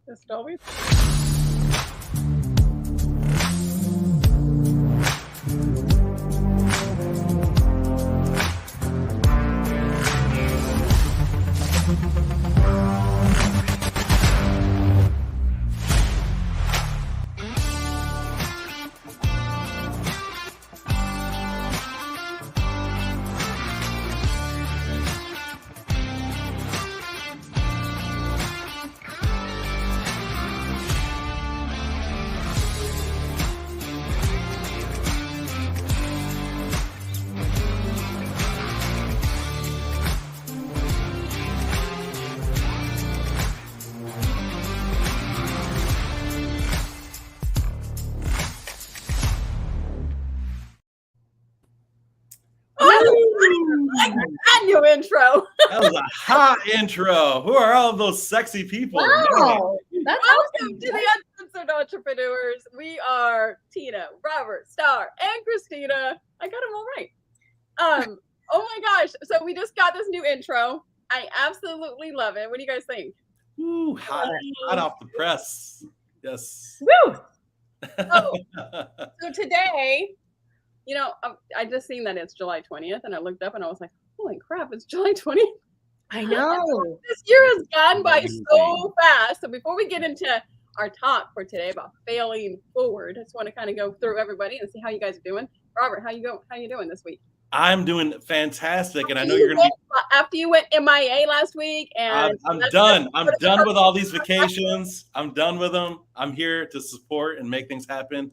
Just always. New intro. That was a hot intro. Who are all those sexy people? Wow. That's welcome to the Uncensored Entrepreneurs. We are Tina, Robert, Star, and Christina. I got them all right. Oh my gosh. So we just got this new intro. I absolutely love it. What do you guys think? Ooh, hot off the press. Yes. Woo! So today, I just seen that it's July 20th, and I looked up and I was like, holy crap, it's July 20th. I know. This year has gone by so fast. So before we get into our talk for today about failing forward, I just want to kind of go through everybody and see how you guys are doing. Robert, how you doing this week? I'm doing fantastic, and I know you're gonna be after you went MIA last week, and I'm done. I'm done with all these vacations. I'm done with them. I'm here to support and make things happen.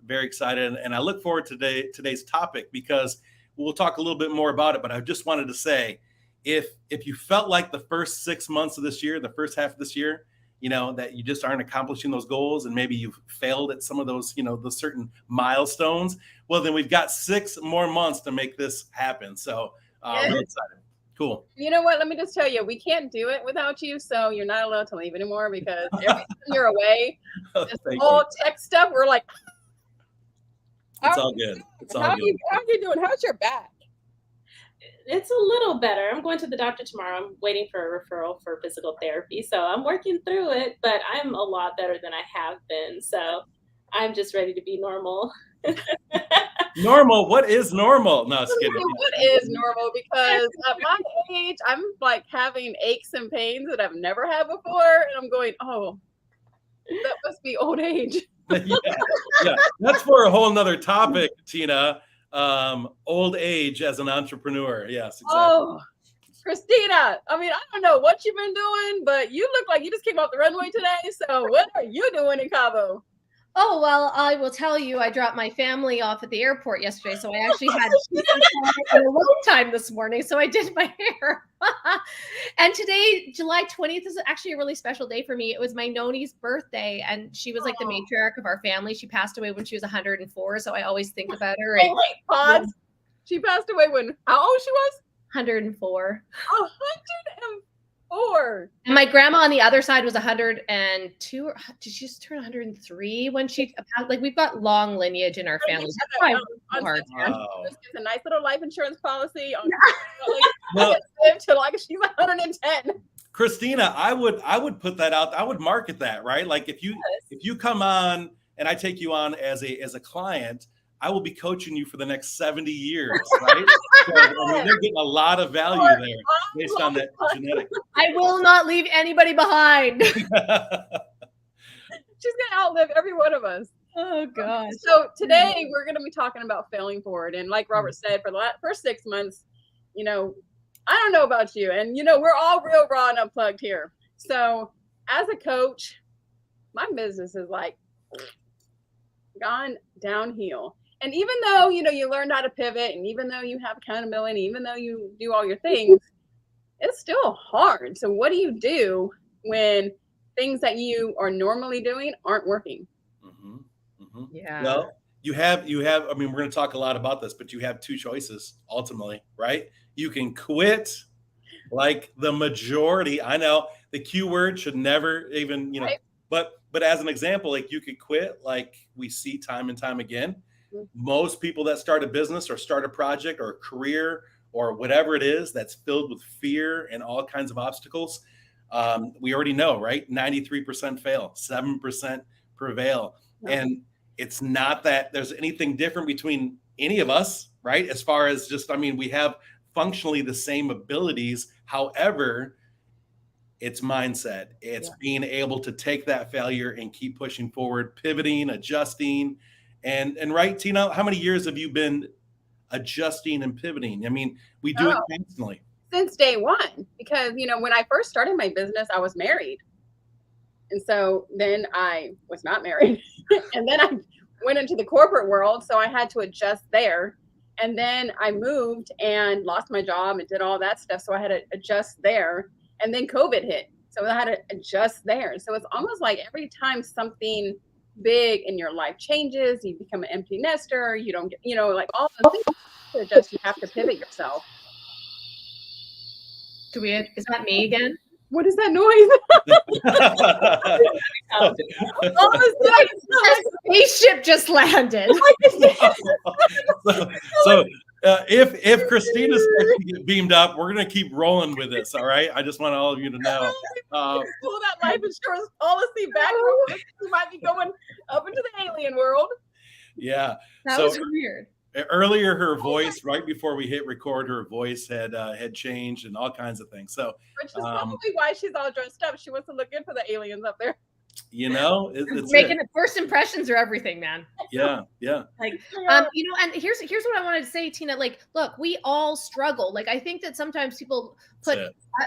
Very excited, and I look forward to today's topic because we'll talk a little bit more about it. But I just wanted to say, if you felt like the first 6 months of this year, the first half of this year, that you just aren't accomplishing those goals, and maybe you've failed at some of those, those certain milestones, well, then we've got 6 more months to make this happen. So we're excited. Cool. You know what? Let me just tell you, we can't do it without you. So you're not allowed to leave anymore because every time you're away, this whole tech stuff, we're like, it's all good. It's all good. How are you doing? How's your back? It's a little better. I'm going to the doctor tomorrow. I'm waiting for a referral for physical therapy. So I'm working through it, but I'm a lot better than I have been. So I'm just ready to be normal. Normal? What is normal? No, just kidding. What is normal? Because at my age, I'm like having aches and pains that I've never had before. And I'm going, oh, that must be old age. Yeah. That's for a whole nother topic, Tina. Old age as an entrepreneur. Yes, exactly. Oh, Christina, I mean, I don't know what you've been doing, but you look like you just came off the runway today. So what are you doing in Cabo? Oh, well, I will tell you, I dropped my family off at the airport yesterday. So I actually had a little time this morning. So I did my hair. And today, July 20th, is actually a really special day for me. It was my Noni's birthday, and she was like the matriarch of our family. She passed away when she was 104. So I always think about her. Oh, wait, pause. She passed away when, how old she was? 104. 104. And my grandma on the other side was 102. Did she just turn 103 when she, like, we've got long lineage in our family. That's why it's hard. It's a nice little life insurance policy on live till like she's 110. Christina, I would put that out. I would market that, right? Like if you come on and I take you on as a client, I will be coaching you for the next 70 years, right? So, I mean, they're getting a lot of value there based on that genetic. I will not leave anybody behind. She's gonna outlive every one of us. Oh gosh. So today we're gonna be talking about failing forward, and like Robert said, for the first 6 months, I don't know about you, and we're all real raw and unplugged here. So as a coach, my business is like gone downhill. And even though, you learned how to pivot, and even though you have accountability, even though you do all your things, it's still hard. So what do you do when things that you are normally doing aren't working? Mm-hmm. Mm-hmm. Yeah. Well, you have, I mean, we're going to talk a lot about this, but you have 2 choices ultimately, right? You can quit like the majority. I know the Q word should never even, right. But as an example, like you could quit like we see time and time again. Most people that start a business or start a project or a career or whatever it is that's filled with fear and all kinds of obstacles, We already know, right? 93% fail, 7% prevail. Yeah. And it's not that there's anything different between any of us, right? As far as just, I mean, we have functionally the same abilities. However, it's mindset. It's being able to take that failure and keep pushing forward, pivoting, adjusting. And right, Tina, how many years have you been adjusting and pivoting? I mean, we do it constantly. Since day one, because when I first started my business, I was married, and so then I was not married, and then I went into the corporate world, so I had to adjust there, and then I moved and lost my job and did all that stuff, so I had to adjust there, and then COVID hit, so I had to adjust there. So it's almost like every time something big in your life changes, you become an empty nester, you don't get, like all the things to adjust, you have to pivot yourself. Is that me again? What is that noise? All of a sudden, A spaceship just landed. so if Christina starts to get beamed up, we're gonna keep rolling with this. All right. I just want all of you to know. Pull that life insurance policy back. You might be going up into the alien world. Yeah. That was weird. Earlier, her voice, right before we hit record, her voice had changed and all kinds of things. So, which is probably why she's all dressed up. She wants to look good for the aliens up there. It's making the first impressions are everything, man. Yeah. Like, and here's what I wanted to say, Tina. Like, look, we all struggle. Like, I think that sometimes people put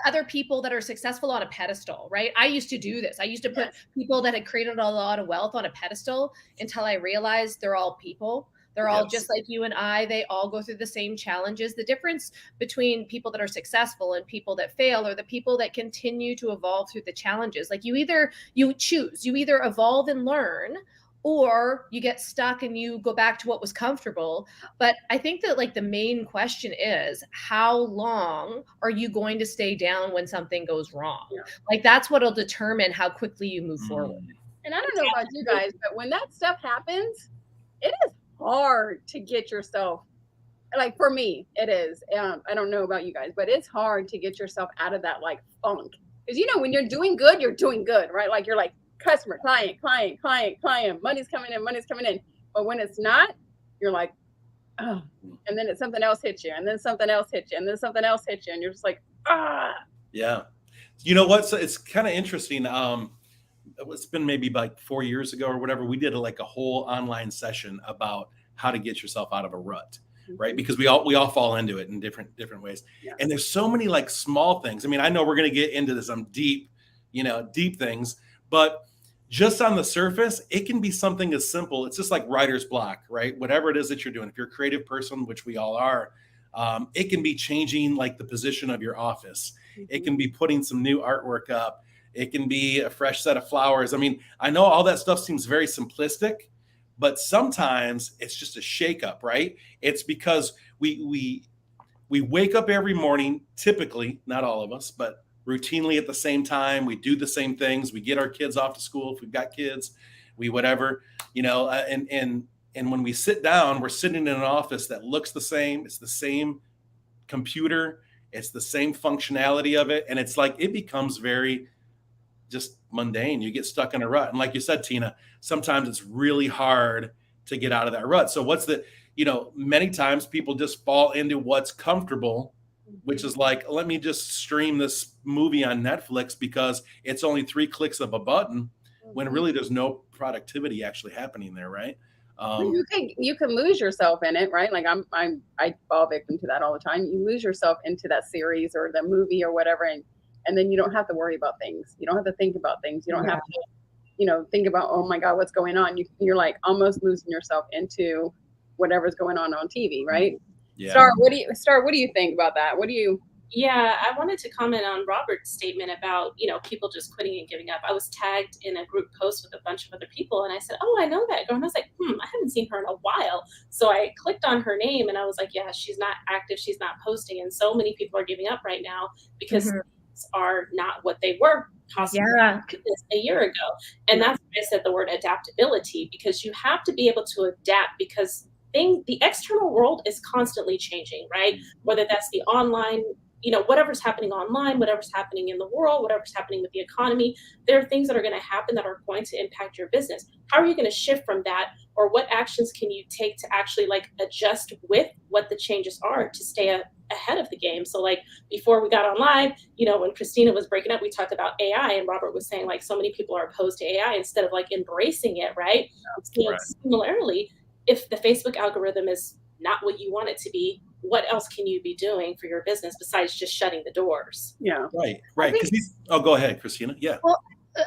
other people that are successful on a pedestal, right? I used to do this. I used to put people that had created a lot of wealth on a pedestal until I realized they're all people. They're all just like you and I. They all go through the same challenges. The difference between people that are successful and people that fail are the people that continue to evolve through the challenges. Like you choose, you either evolve and learn, or you get stuck and you go back to what was comfortable. But I think that like the main question is, how long are you going to stay down when something goes wrong? Yeah. Like that's what'll determine how quickly you move forward. And I don't know about you guys, but when that stuff happens, it is hard to get yourself, like for me it is, I don't know about you guys, but it's hard to get yourself out of that like funk, because when you're doing good, right? Like you're like customer, client, money's coming in, but when it's not, you're like, oh, and then something else hits you, and then something else hits you, and then something else hits you, and you're just like, yeah. You know what, so it's kind of interesting. It's been maybe like 4 years ago or whatever, we did a whole online session about how to get yourself out of a rut, right? Because we all fall into it in different ways. Yeah. And there's so many like small things. I mean, I know we're going to get into some deep things, but just on the surface, it can be something as simple. It's just like writer's block, right? Whatever it is that you're doing, if you're a creative person, which we all are, it can be changing like the position of your office. It can be putting some new artwork up. It can be a fresh set of flowers. I mean, I know all that stuff seems very simplistic, but sometimes it's just a shakeup, right? It's because we wake up every morning, typically, not all of us, but routinely at the same time. We do the same things. We get our kids off to school if we've got kids. We whatever, and when we sit down, we're sitting in an office that looks the same. It's the same computer. It's the same functionality of it, and it's like it becomes very just mundane. You get stuck in a rut. And like you said, Tina, sometimes it's really hard to get out of that rut. So many times people just fall into what's comfortable, which is like, let me just stream this movie on Netflix because it's only 3 clicks of a button, when really there's no productivity actually happening there, right? You can lose yourself in it, right? Like I fall victim to that all the time. You lose yourself into that series or the movie or whatever, and then you don't have to worry about things. You don't have to think about things. You don't have to, think about, oh my God, what's going on? You're like almost losing yourself into whatever's going on TV, right? Yeah. Star, what do you think about that? Yeah, I wanted to comment on Robert's statement about, people just quitting and giving up. I was tagged in a group post with a bunch of other people, and I said, oh, I know that girl. And I was like, I haven't seen her in a while. So I clicked on her name, and I was like, yeah, she's not active. She's not posting. And so many people are giving up right now because are not what they were possibly a year ago. And that's why I said the word adaptability, because you have to be able to adapt, because the external world is constantly changing, right? Whether that's the online whatever's happening online, whatever's happening in the world, whatever's happening with the economy, there are things that are going to happen that are going to impact your business. How are you going to shift from that? Or what actions can you take to actually like adjust with what the changes are to stay ahead of the game? So like before we got on live, when Christina was breaking up, we talked about AI, and Robert was saying like so many people are opposed to AI instead of like embracing it, right? So Right. similarly, if the Facebook algorithm is not what you want it to be, what else can you be doing for your business besides just shutting the doors? Yeah. Right. Because go ahead, Christina. Yeah. Well,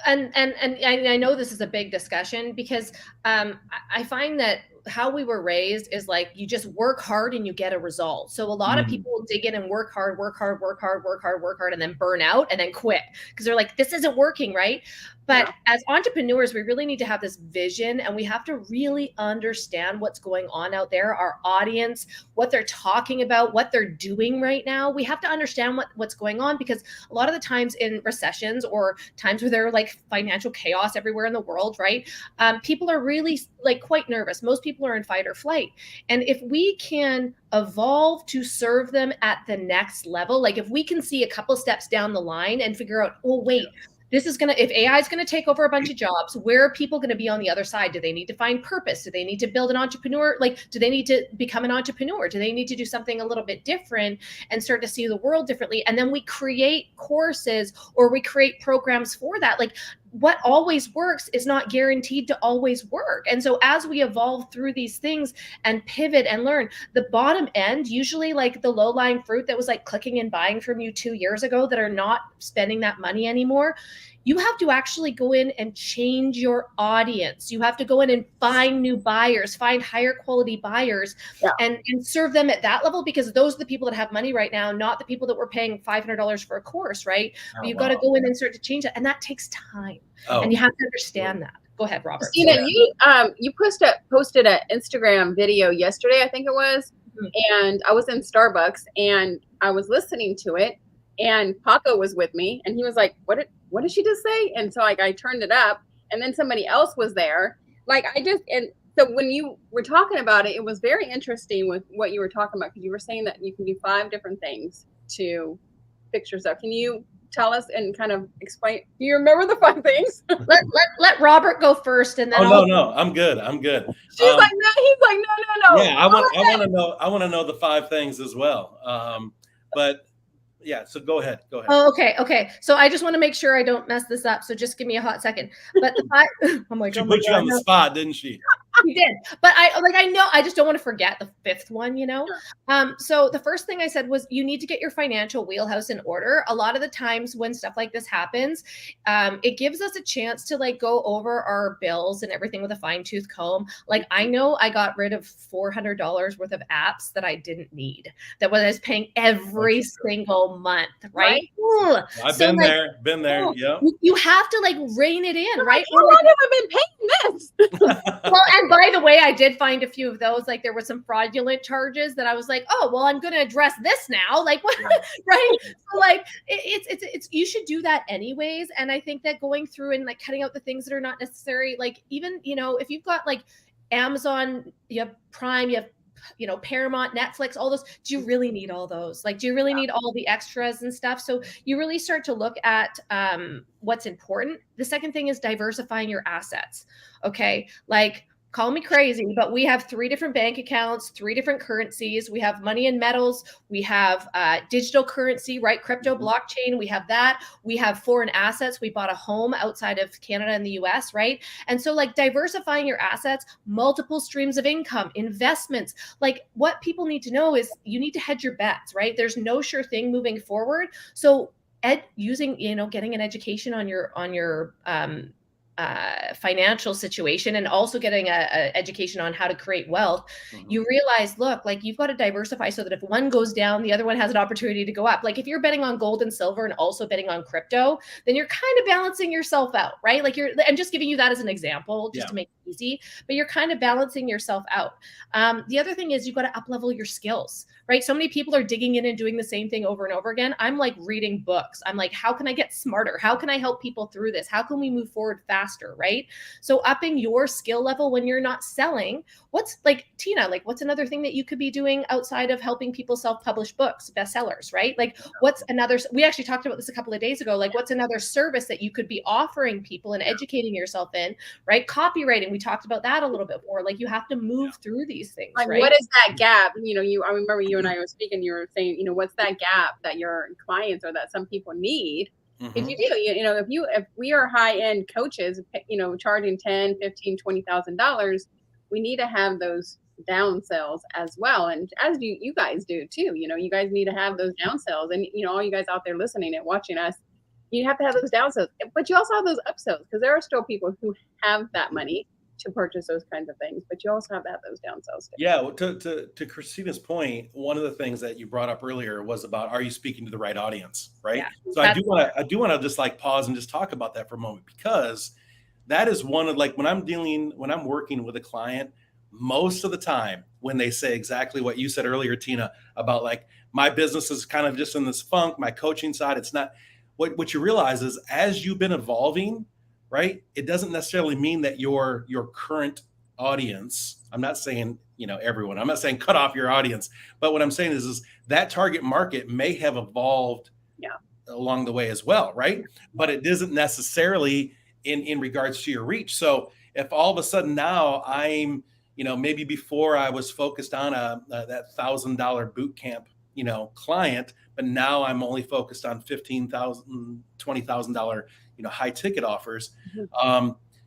and I know this is a big discussion because I find that how we were raised is like you just work hard and you get a result. So a lot of people will dig in and work hard, and then burn out and then quit because they're like, this isn't working, right? But as entrepreneurs, we really need to have this vision, and we have to really understand what's going on out there, our audience, what they're talking about, what they're doing right now. We have to understand what's going on, because a lot of the times in recessions or times where there are like financial chaos everywhere in the world, right? People are really like quite nervous. Most people are in fight or flight. And if we can evolve to serve them at the next level, like if we can see a couple steps down the line and figure out, oh, wait, if AI is going to take over a bunch of jobs, where are people going to be on the other side? Do they need to find purpose? Do they need to build an entrepreneur? Like, do they need to become an entrepreneur? Do they need to do something a little bit different and start to see the world differently? And then we create courses or we create programs for that. Like, what always works is not guaranteed to always work. And so as we evolve through these things and pivot and learn, the bottom end, usually like the low-lying fruit that was like clicking and buying from you 2 years ago that are not spending that money anymore, you have to actually go in and change your audience. You have to go in and find new buyers, find higher quality buyers, and serve them at that level, because those are the people that have money right now, not the people that were paying $500 for a course, right? But you've got to go in and start to change it. And that takes time. And you have to understand that. Go ahead, Robert. Christina, you posted an Instagram video yesterday, I think it was, and I was in Starbucks and I was listening to it, and Paco was with me, and he was like, what did she just say? And so like I turned it up, and then somebody else was there. And so when you were talking about it, it was very interesting with what you were talking about, because you were saying that you can do 5 different things to fix yourself. Can you tell us and kind of explain? Do you remember the 5 things? let Robert go first, and then no, I'm good. She's like, no. He's like, no. Yeah, I want to know the 5 things as well. But yeah, so go ahead. Oh, okay. So I just want to make sure I don't mess this up. So just give me a hot second. But the 5, oh my God, she put you on the spot, didn't she? She did. But I know, I just don't want to forget the 5th one, So the first thing I said was you need to get your financial wheelhouse in order. A lot of the times when stuff like this happens, it gives us a chance to like go over our bills and everything with a fine tooth comb. Like I know I got rid of $400 worth of apps that I didn't need, that I was paying every single month, right? I've been there. Yeah. You have to like rein it in, right? How long have I been paying this? Well, and by the way, I did find a few of those. Like there were some fraudulent charges that I was like, oh, well, I'm going to address this now. Like what? Right? So like it's you should do that anyways. And I think that going through and like cutting out the things that are not necessary, like even, if you've got like Amazon, you have Prime, you have Paramount, Netflix, all those, do you really need all those? Like, do you really need all the extras and stuff? So you really start to look at what's important. The second thing is diversifying your assets. Okay. Like, call me crazy, but we have 3 different bank accounts, 3 different currencies. We have money and metals. We have digital currency, right? Crypto, blockchain. We have that. We have foreign assets. We bought a home outside of Canada and the US, right? And so like diversifying your assets, multiple streams of income, investments. Like what people need to know is you need to hedge your bets, right? There's no sure thing moving forward. So getting an education on your financial situation, and also getting a education on how to create wealth, you realize, look, like you've got to diversify so that if one goes down, the other one has an opportunity to go up. Like if you're betting on gold and silver and also betting on crypto, then you're kind of balancing yourself out, right? Like I'm just giving you that as an example just to make it easy, but you're kind of balancing yourself out. The other thing is you got to up level your skills, right? So many people are digging in and doing the same thing over and over again. I'm like reading books. I'm like, how can I get smarter? How can I help people through this? How can we move forward faster, right? So upping your skill level when you're not selling. What's like, Tina, like what's another thing that you could be doing outside of helping people self-publish books, bestsellers, right? Like what's another, we actually talked about this a couple of days ago, like what's another service that you could be offering people and educating yourself in, right? Copywriting, we talked about that a little bit more. Like you have to move through these things, like right? what is that gap? I remember you and I were speaking, you were saying, what's that gap that your clients or that some people need? If you do, if we are high-end coaches, charging $10, $15, $20,000, we need to have those down sales as well. And as you guys do too, you guys need to have those down sales. And, all you guys out there listening and watching us, you have to have those down sales, but you also have those up sales because there are still people who have that money to purchase those kinds of things, but you also have to have those down sales too. Yeah, well, to Christina's point, one of the things that you brought up earlier was about, are you speaking to the right audience, right? Yeah, so I do want to just like pause and just talk about that for a moment, because that is one of like when I'm working with a client, most of the time when they say exactly what you said earlier, Tina, about like my business is kind of just in this funk, my coaching side, it's not what you realize is as you've been evolving, right? It doesn't necessarily mean that your current audience, I'm not saying, everyone, I'm not saying cut off your audience, but what I'm saying is that target market may have evolved along the way as well, right? But it isn't necessarily in regards to your reach. So if all of a sudden now I'm, maybe before I was focused on that $1,000 boot camp, client, but now I'm only focused on $15,000, $20,000, high ticket offers.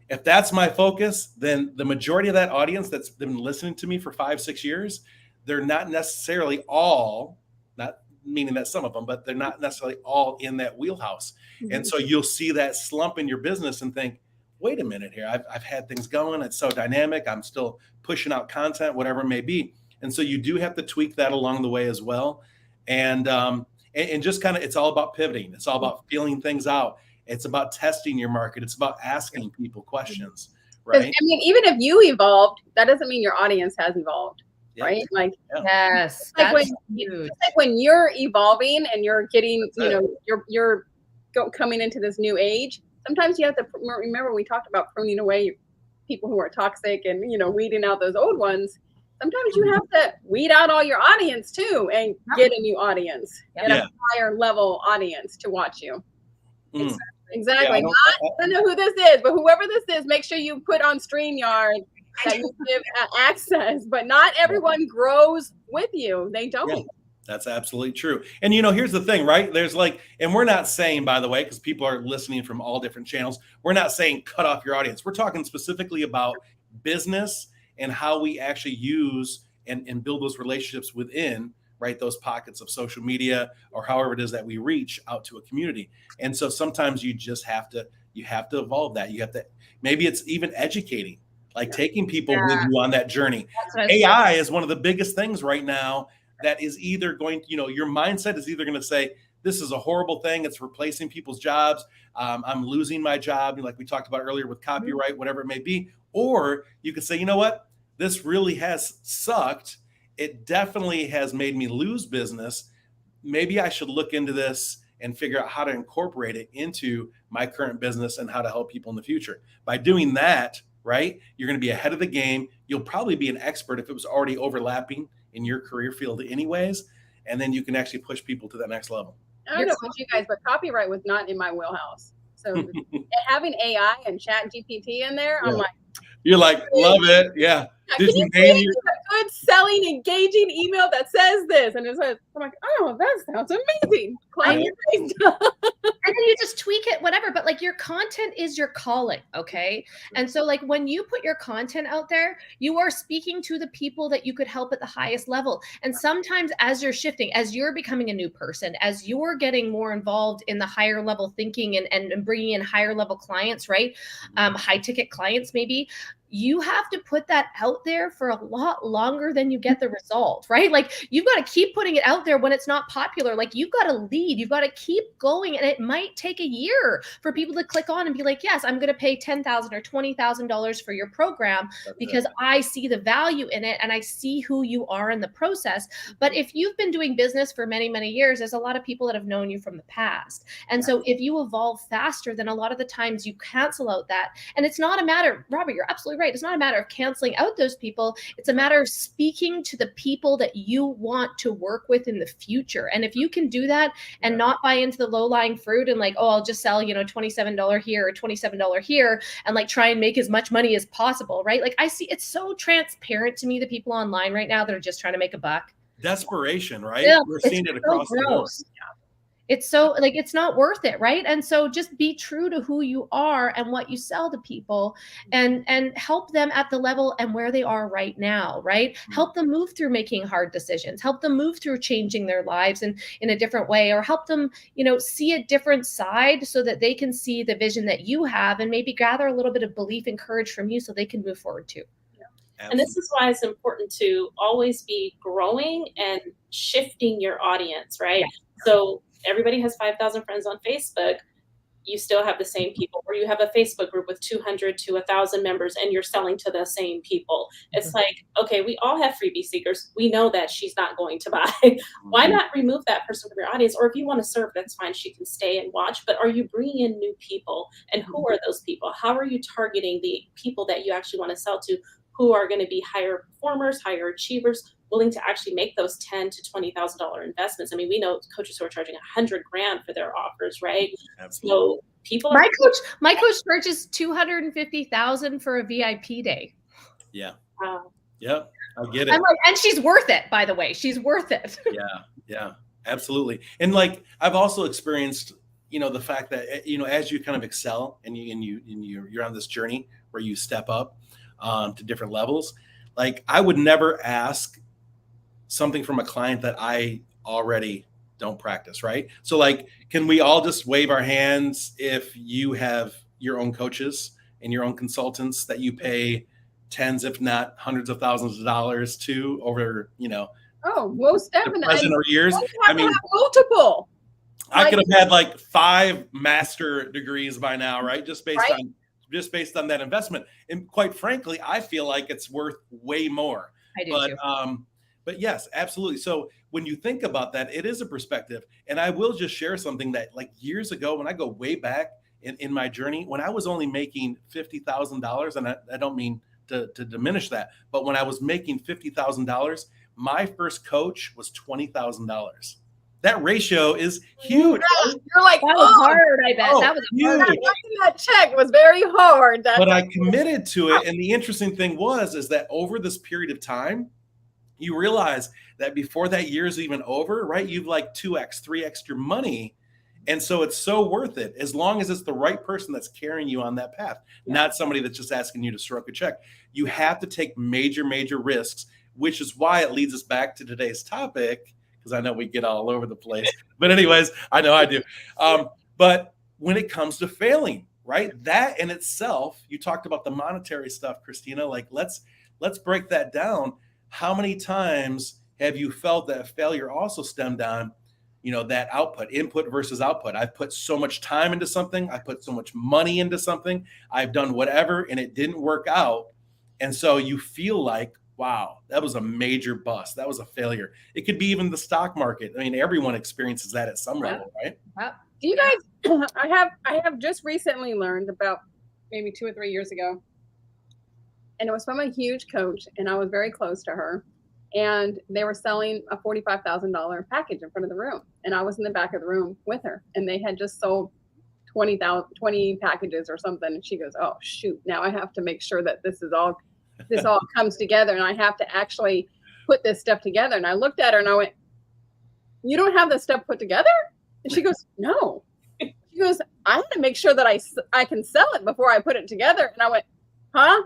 If that's my focus, then the majority of that audience that's been listening to me for 5-6 years, they're not necessarily all, not meaning that some of them, but they're not necessarily all in that wheelhouse. And so you'll see that slump in your business and think, wait a minute here, I've had things going. It's so dynamic. I'm still pushing out content, whatever it may be. And so you do have to tweak that along the way as well. And just kind of, it's all about pivoting. It's all about feeling things out. It's about testing your market. It's about asking people questions, right? Even if you evolved, that doesn't mean your audience has evolved, right? Like, yes, like when you're evolving and you're getting, you're coming into this new age. Sometimes you have to remember we talked about pruning away people who are toxic and weeding out those old ones. Sometimes you have to weed out all your audience too and get a new audience, get a higher level audience to watch you. Exactly. I don't know who this is, but whoever this is, make sure you put on StreamYard that you give access. But not everyone grows with you. They don't. Yeah, that's absolutely true. And here's the thing, right? There's like, and we're not saying, by the way, because people are listening from all different channels, we're not saying cut off your audience. We're talking specifically about business and how we actually use and build those relationships within, right, those pockets of social media or however it is that we reach out to a community. And so sometimes you just have to evolve that. You have to, maybe it's even educating, like taking people with you on that journey. AI is one of the biggest things right now that is either going, your mindset is either going to say, this is a horrible thing. It's replacing people's jobs. I'm losing my job. Like we talked about earlier with copyright, whatever it may be. Or you could say, you know what? This really has sucked. It definitely has made me lose business. Maybe I should look into this and figure out how to incorporate it into my current business and how to help people in the future. By doing that, right, you're going to be ahead of the game. You'll probably be an expert if it was already overlapping in your career field anyways. And then you can actually push people to that next level. I don't know about you guys, but copyright was not in my wheelhouse. So having AI and Chat GPT in there, I'm like, you're like, love it. Yeah. Did you name a good selling, engaging email that says this? And it says, I'm like, oh, that sounds amazing. Client and then you just tweak it, whatever. But like your content is your calling, okay? And so like when you put your content out there, you are speaking to the people that you could help at the highest level. And sometimes as you're shifting, as you're becoming a new person, as you're getting more involved in the higher level thinking and bringing in higher level clients, right? High ticket clients maybe, you have to put that out there for a lot longer than you get the result, right? Like you've got to keep putting it out there when it's not popular. Like you've got to lead, you've got to keep going. And it might take a year for people to click on and be like, yes, I'm going to pay $10,000 or $20,000 for your program because I see the value in it and I see who you are in the process. But if you've been doing business for many, many years, there's a lot of people that have known you from the past. And so if you evolve faster, then a lot of the times you cancel out that. And it's not a matter, Robert, you're absolutely right. It's not a matter of canceling out those people. It's a matter of speaking to the people that you want to work with in the future. And if you can do that and not buy into the low-lying fruit and like, oh, I'll just sell, $27 here or $27 here and like try and make as much money as possible, right? Like I see it's so transparent to me, the people online right now that are just trying to make a buck. Desperation, right? Yeah, we're seeing it across the board. It's so like, it's not worth it. Right. And so just be true to who you are and what you sell to people and help them at the level and where they are right now. Right. Help them move through making hard decisions, help them move through changing their lives in a different way, or help them, see a different side so that they can see the vision that you have and maybe gather a little bit of belief and courage from you so they can move forward too. And this is why it's important to always be growing and shifting your audience, right? Yeah. So everybody has 5,000 friends on Facebook. You still have the same people, or you have a Facebook group with 200 to 1,000 members and you're selling to the same people. It's like, okay, we all have freebie seekers. We know that she's not going to buy. Why not remove that person from your audience? Or if you want to serve, that's fine. She can stay and watch. But are you bringing in new people? And who are those people? How are you targeting the people that you actually want to sell to? Who are going to be higher performers, higher achievers, willing to actually make those $10,000 to $20,000 investments. I mean, we know coaches who are charging $100,000 for their offers, right? Absolutely. So people, my coach charges $250,000 for a VIP day. Yeah. Yep. I get it. I'm like, and she's worth it, by the way. She's worth it. Yeah, absolutely. And like, I've also experienced, the fact that, as you kind of excel and you're on this journey where you step up to different levels, like I would never ask something from a client that I already don't practice, right? So like, can we all just wave our hands if you have your own coaches and your own consultants that you pay tens, if not hundreds of thousands of dollars to over, Oh, most definitely. The present or years. I mean, multiple. I could have had like 5 master degrees by now, right? Just based on that investment. And quite frankly, I feel like it's worth way more. I do too. But yes, absolutely. So when you think about that, it is a perspective. And I will just share something that like years ago, when I go way back in my journey, when I was only making $50,000, and I don't mean to diminish that, but when I was making $50,000, my first coach was $20,000. That ratio is huge. Yeah, you're like, that was hard, I bet. That was huge. That check was very hard. But I committed to it. And the interesting thing is that over this period of time, you realize that before that year is even over, right? You've like 2x, 3x your money. And so it's so worth it as long as it's the right person that's carrying you on that path, not somebody that's just asking you to stroke a check. You have to take major, major risks, which is why it leads us back to today's topic, because I know we get all over the place. But anyways, I know I do. But when it comes to failing, right? That in itself, you talked about the monetary stuff, Christina, like let's break that down. How many times have you felt that failure also stemmed on, that output, input versus output? I've put so much time into something. I put so much money into something. I've done whatever, and it didn't work out. And so you feel like, wow, that was a major bust. That was a failure. It could be even the stock market. I mean, everyone experiences that at some level, right? Do you guys, I have just recently learned about maybe 2 or 3 years ago, and it was from a huge coach, and I was very close to her, and they were selling a $45,000 package in front of the room, and I was in the back of the room with her, and they had just sold 20 packages or something, and she goes, oh shoot, now I have to make sure that this all comes together, and I have to actually put this stuff together. And I looked at her and I went, you don't have this stuff put together? And she goes, no. She goes, I have to make sure that I can sell it before I put it together. And I went, huh?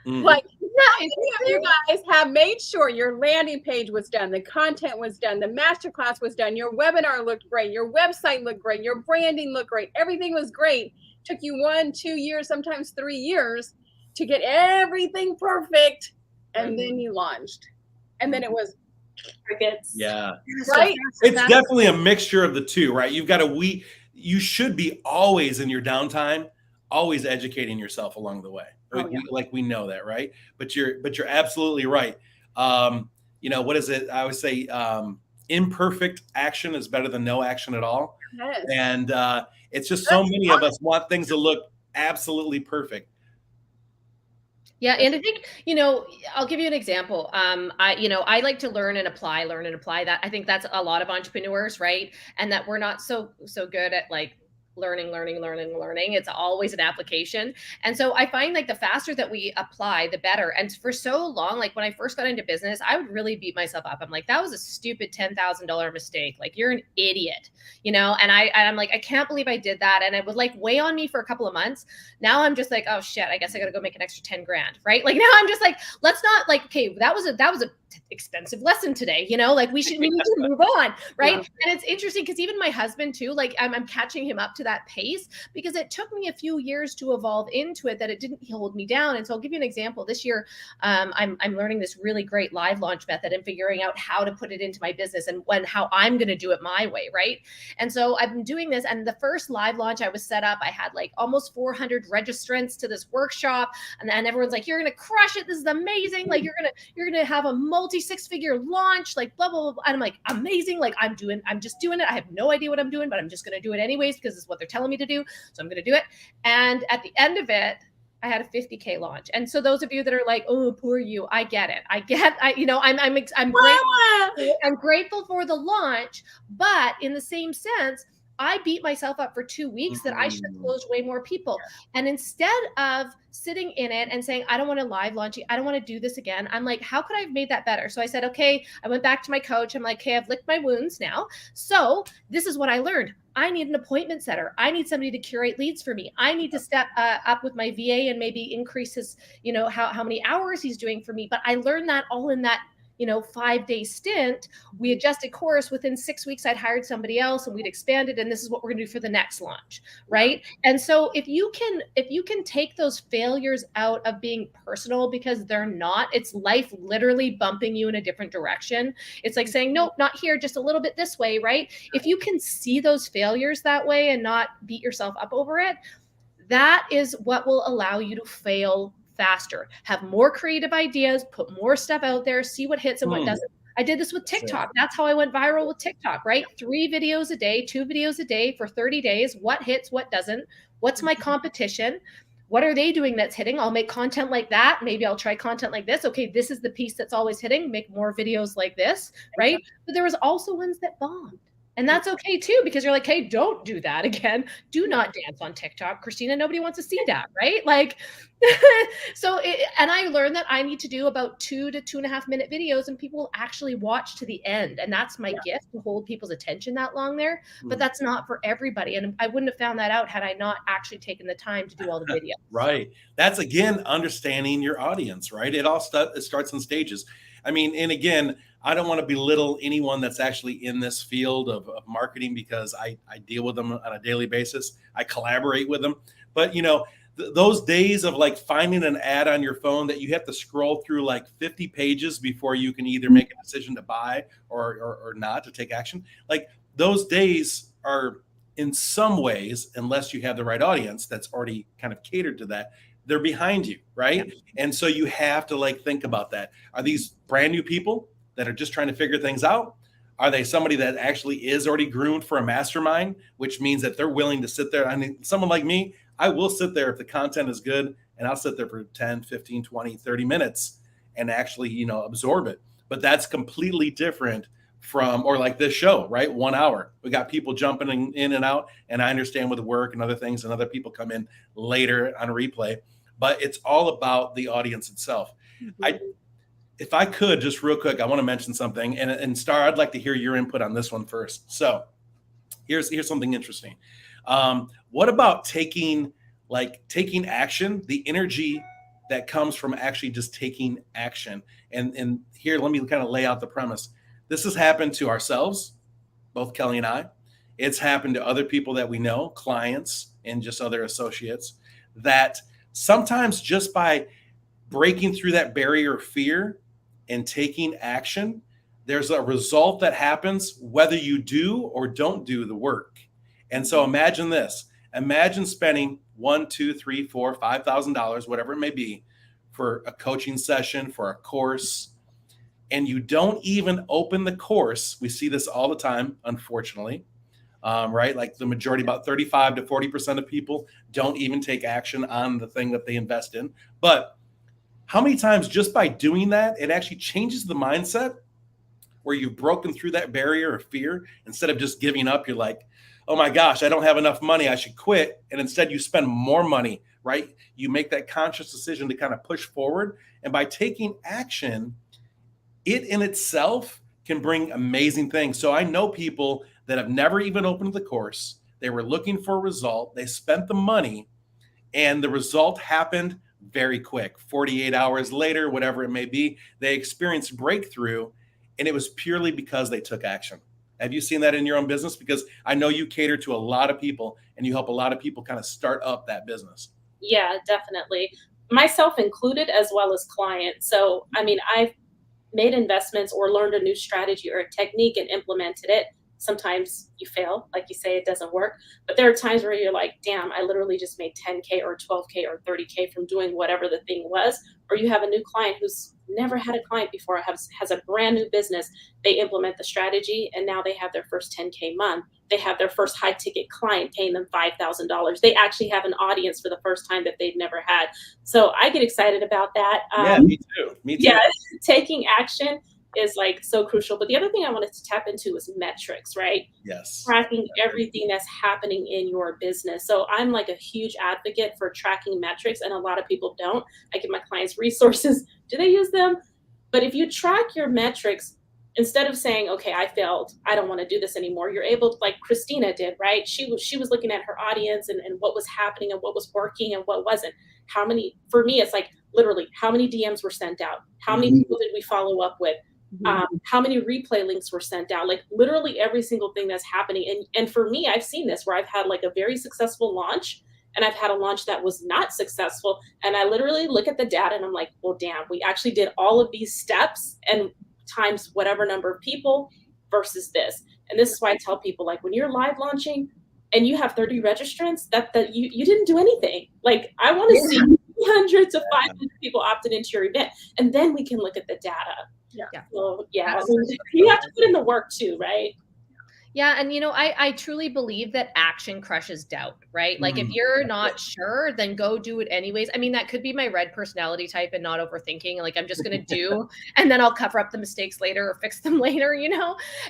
Like, you guys have made sure your landing page was done, the content was done, the masterclass was done, your webinar looked great, your website looked great, your branding looked great, everything was great. Took you 1, 2 years, sometimes 3 years to get everything perfect, and then you launched, and then it was Crickets. Yeah. right. It's definitely a mixture of the two, right? You should be always in your downtime, always educating yourself along the way. We know that, right? But you're absolutely right. What is it? I always say, imperfect action is better than no action at all. Yes. And it's just so many of us want things to look absolutely perfect. Yeah, and I think, I'll give you an example. I like to learn and apply that. I think that's a lot of entrepreneurs, right? And that we're not so good at like learning. It's always an application. And so I find like the faster that we apply, the better. And for so long, like when I first got into business, I would really beat myself up. I'm like, that was a stupid $10,000 mistake. Like, you're an idiot, and I'm like, I can't believe I did that. And it would like weigh on me for a couple of months. Now I'm just like, oh shit, I guess I got to go make an extra 10 grand. Right. Like now I'm just like, let's not like, okay, that was a expensive lesson today, like we need to move on. Right. Yeah. And it's interesting because even my husband too, like I'm catching him up to that pace because it took me a few years to evolve into it, that it didn't hold me down. And so I'll give you an example. This year, I'm learning this really great live launch method and figuring out how to put it into my business and how I'm going to do it my way. Right. And so I've been doing this. And the first live launch I was set up, I had like almost 400 registrants to this workshop. And everyone's like, you're going to crush it. This is amazing. Like you're going to have a multi-6-figure launch, like blah, blah, blah. And I'm like, amazing. Like I'm just doing it. I have no idea what I'm doing, but I'm just going to do it anyways, because it's what they're telling me to do. So I'm going to do it. And at the end of it, I had a 50K launch. And so those of you that are like, oh, poor you, I get it. I'm grateful for the launch, but in the same sense, I beat myself up for 2 weeks that I should have closed way more people. And instead of sitting in it and saying, I don't want to live launch, I don't want to do this again, I'm like, how could I have made that better? So I said, okay, I went back to my coach. I'm like, okay, I've licked my wounds now. So this is what I learned. I need an appointment setter. I need somebody to curate leads for me. I need to step up with my VA and maybe increase his, how many hours he's doing for me. But I learned that all in that 5-day stint. We adjusted course. Within 6 weeks, I'd hired somebody else and we'd expanded. And this is what we're going to do for the next launch. Right. And so if you can take those failures out of being personal, because they're not, it's life literally bumping you in a different direction. It's like saying, nope, not here, just a little bit this way. Right. If you can see those failures that way and not beat yourself up over it, that is what will allow you to fail faster, have more creative ideas, put more stuff out there, see what hits and what doesn't. I did this with TikTok. That's how I went viral with TikTok, right? 3 videos a day, 2 videos a day for 30 days. What hits, what doesn't? What's my competition? What are they doing that's hitting? I'll make content like that. Maybe I'll try content like this. Okay, this is the piece that's always hitting. Make more videos like this, right? But there was also ones that bombed. And that's okay too, because you're like, hey, don't do that again. Do not dance on TikTok, Christina. Nobody wants to see that, right? Like, and I learned that I need to do about 2 to 2.5 minute videos, and people will actually watch to the end. And that's my gift, to hold people's attention that long there. But that's not for everybody. And I wouldn't have found that out had I not actually taken the time to do all the videos. Right. That's, again, understanding your audience, right? It starts in stages. I mean, and again, I don't want to belittle anyone that's actually in this field of marketing, because I deal with them on a daily basis. I collaborate with them. But, those days of like finding an ad on your phone that you have to scroll through like 50 pages before you can either make a decision to buy or not, to take action. Like, those days are, in some ways, unless you have the right audience that's already kind of catered to that, they're behind you, right? Yeah. And so you have to like think about that. Are these brand new people that are just trying to figure things out? Are they somebody that actually is already groomed for a mastermind, which means that they're willing to sit there? I mean, someone like me, I will sit there if the content is good, and I'll sit there for 10, 15, 20, 30 minutes and actually, absorb it. But that's completely different from, or like this show, right? 1 hour. We got people jumping in and out, and I understand with work and other things, and other people come in later on a replay, but it's all about the audience itself. Mm-hmm. If I could, just real quick, I want to mention something, and Star, I'd like to hear your input on this one first. So here's something interesting. What about taking action, the energy that comes from actually just taking action? And here, let me kind of lay out the premise. This has happened to ourselves, both Kelly and I. It's happened to other people that we know, clients and just other associates, that sometimes just by breaking through that barrier of fear and taking action, there's a result that happens whether you do or don't do the work. And so imagine this. Imagine spending $1, $2, $3, $4, $5,000, whatever it may be, for a coaching session, for a course, and you don't even open the course. We see this all the time, unfortunately, right? Like the majority, about 35 to 40% of people don't even take action on the thing that they invest in. But how many times just by doing that, it actually changes the mindset where you've broken through that barrier of fear? Instead of just giving up, you're like, oh my gosh, I don't have enough money, I should quit. And instead you spend more money, right? You make that conscious decision to kind of push forward. And by taking action, it in itself can bring amazing things. So I know people that have never even opened the course. They were looking for a result. They spent the money and the result happened very quick. 48 hours later, whatever it may be, they experienced breakthrough, and it was purely because they took action. Have you seen that in your own business? Because I know you cater to a lot of people and you help a lot of people kind of start up that business. Yeah, definitely. Myself included, as well as clients. So, I mean, I've made investments or learned a new strategy or a technique and implemented it. Sometimes you fail, like you say, it doesn't work. But there are times where you're like, damn, I literally just made 10K or 12K or 30K from doing whatever the thing was. Or you have a new client who's never had a client before, has a brand new business. They implement the strategy and now they have their first 10K month. They have their first high ticket client paying them $5,000. They actually have an audience for the first time that they've never had. So I get excited about that. Yeah, me too. Me too. Yeah, taking action is like so crucial. But the other thing I wanted to tap into is metrics, right? Yes. Tracking everything that's happening in your business. So I'm like a huge advocate for tracking metrics, and a lot of people don't. I give my clients resources. Do they use them? But if you track your metrics, instead of saying, okay, I failed, I don't want to do this anymore, you're able to, like Christina did, right? She was looking at her audience and what was happening and what was working and what wasn't. For me, it's like literally how many DMs were sent out? How many people did we follow up with? How many replay links were sent out? Like literally every single thing that's happening. And for me, I've seen this where I've had like a very successful launch and I've had a launch that was not successful. And I literally look at the data and I'm like, well, damn, we actually did all of these steps and times whatever number of people versus this. And this is why I tell people, like, when you're live launching and you have 30 registrants, that you didn't do anything. Like, I want to see hundreds of 500 people opted into your event, and then we can look at the data. Yeah. So yeah, you have to put in the work too, right? Yeah. And, I truly believe that action crushes doubt, right? Like if you're not sure, then go do it anyways. I mean, that could be my red personality type and not overthinking. Like I'm just going to do, and then I'll cover up the mistakes later or fix them later,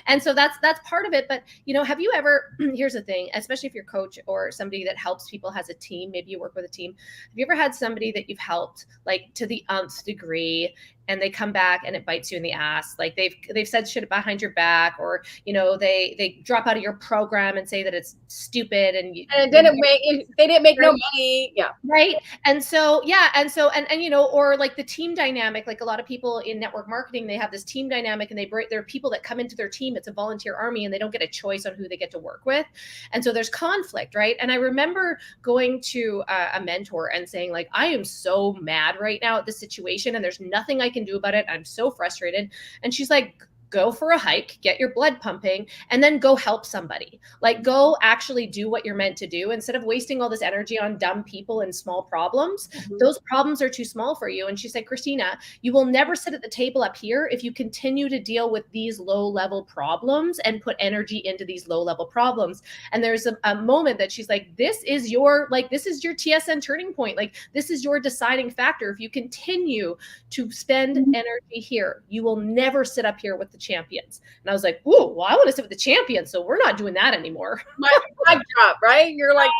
And so that's part of it. But, have you ever, here's the thing, especially if you're a coach or somebody that helps people, has a team, maybe you work with a team. Have you ever had somebody that you've helped like to the nth degree, and they come back and it bites you in the ass? Like they've said shit behind your back, or, they drop out of your program and say that it's stupid and it they didn't make no money. Yeah. Right. And so, or like the team dynamic, like a lot of people in network marketing, they have this team dynamic and there are people that come into their team. It's a volunteer army and they don't get a choice on who they get to work with. And so there's conflict. Right. And I remember going to a mentor and saying like, I am so mad right now at this situation and there's nothing I can do about it. I'm so frustrated. And she's like, go for a hike, get your blood pumping, and then go help somebody. Like go actually do what you're meant to do instead of wasting all this energy on dumb people and small problems. Those problems are too small for you. And she said, Christina, you will never sit at the table up here if you continue to deal with these low-level problems and put energy into these low-level problems. And there's a moment that she's like, this is your TSN turning point. Like this is your deciding factor. If you continue to spend energy here, you will never sit up here with the champions. And I was like, ooh, well, I want to sit with the champions, so we're not doing that anymore. My drop, right? You're like,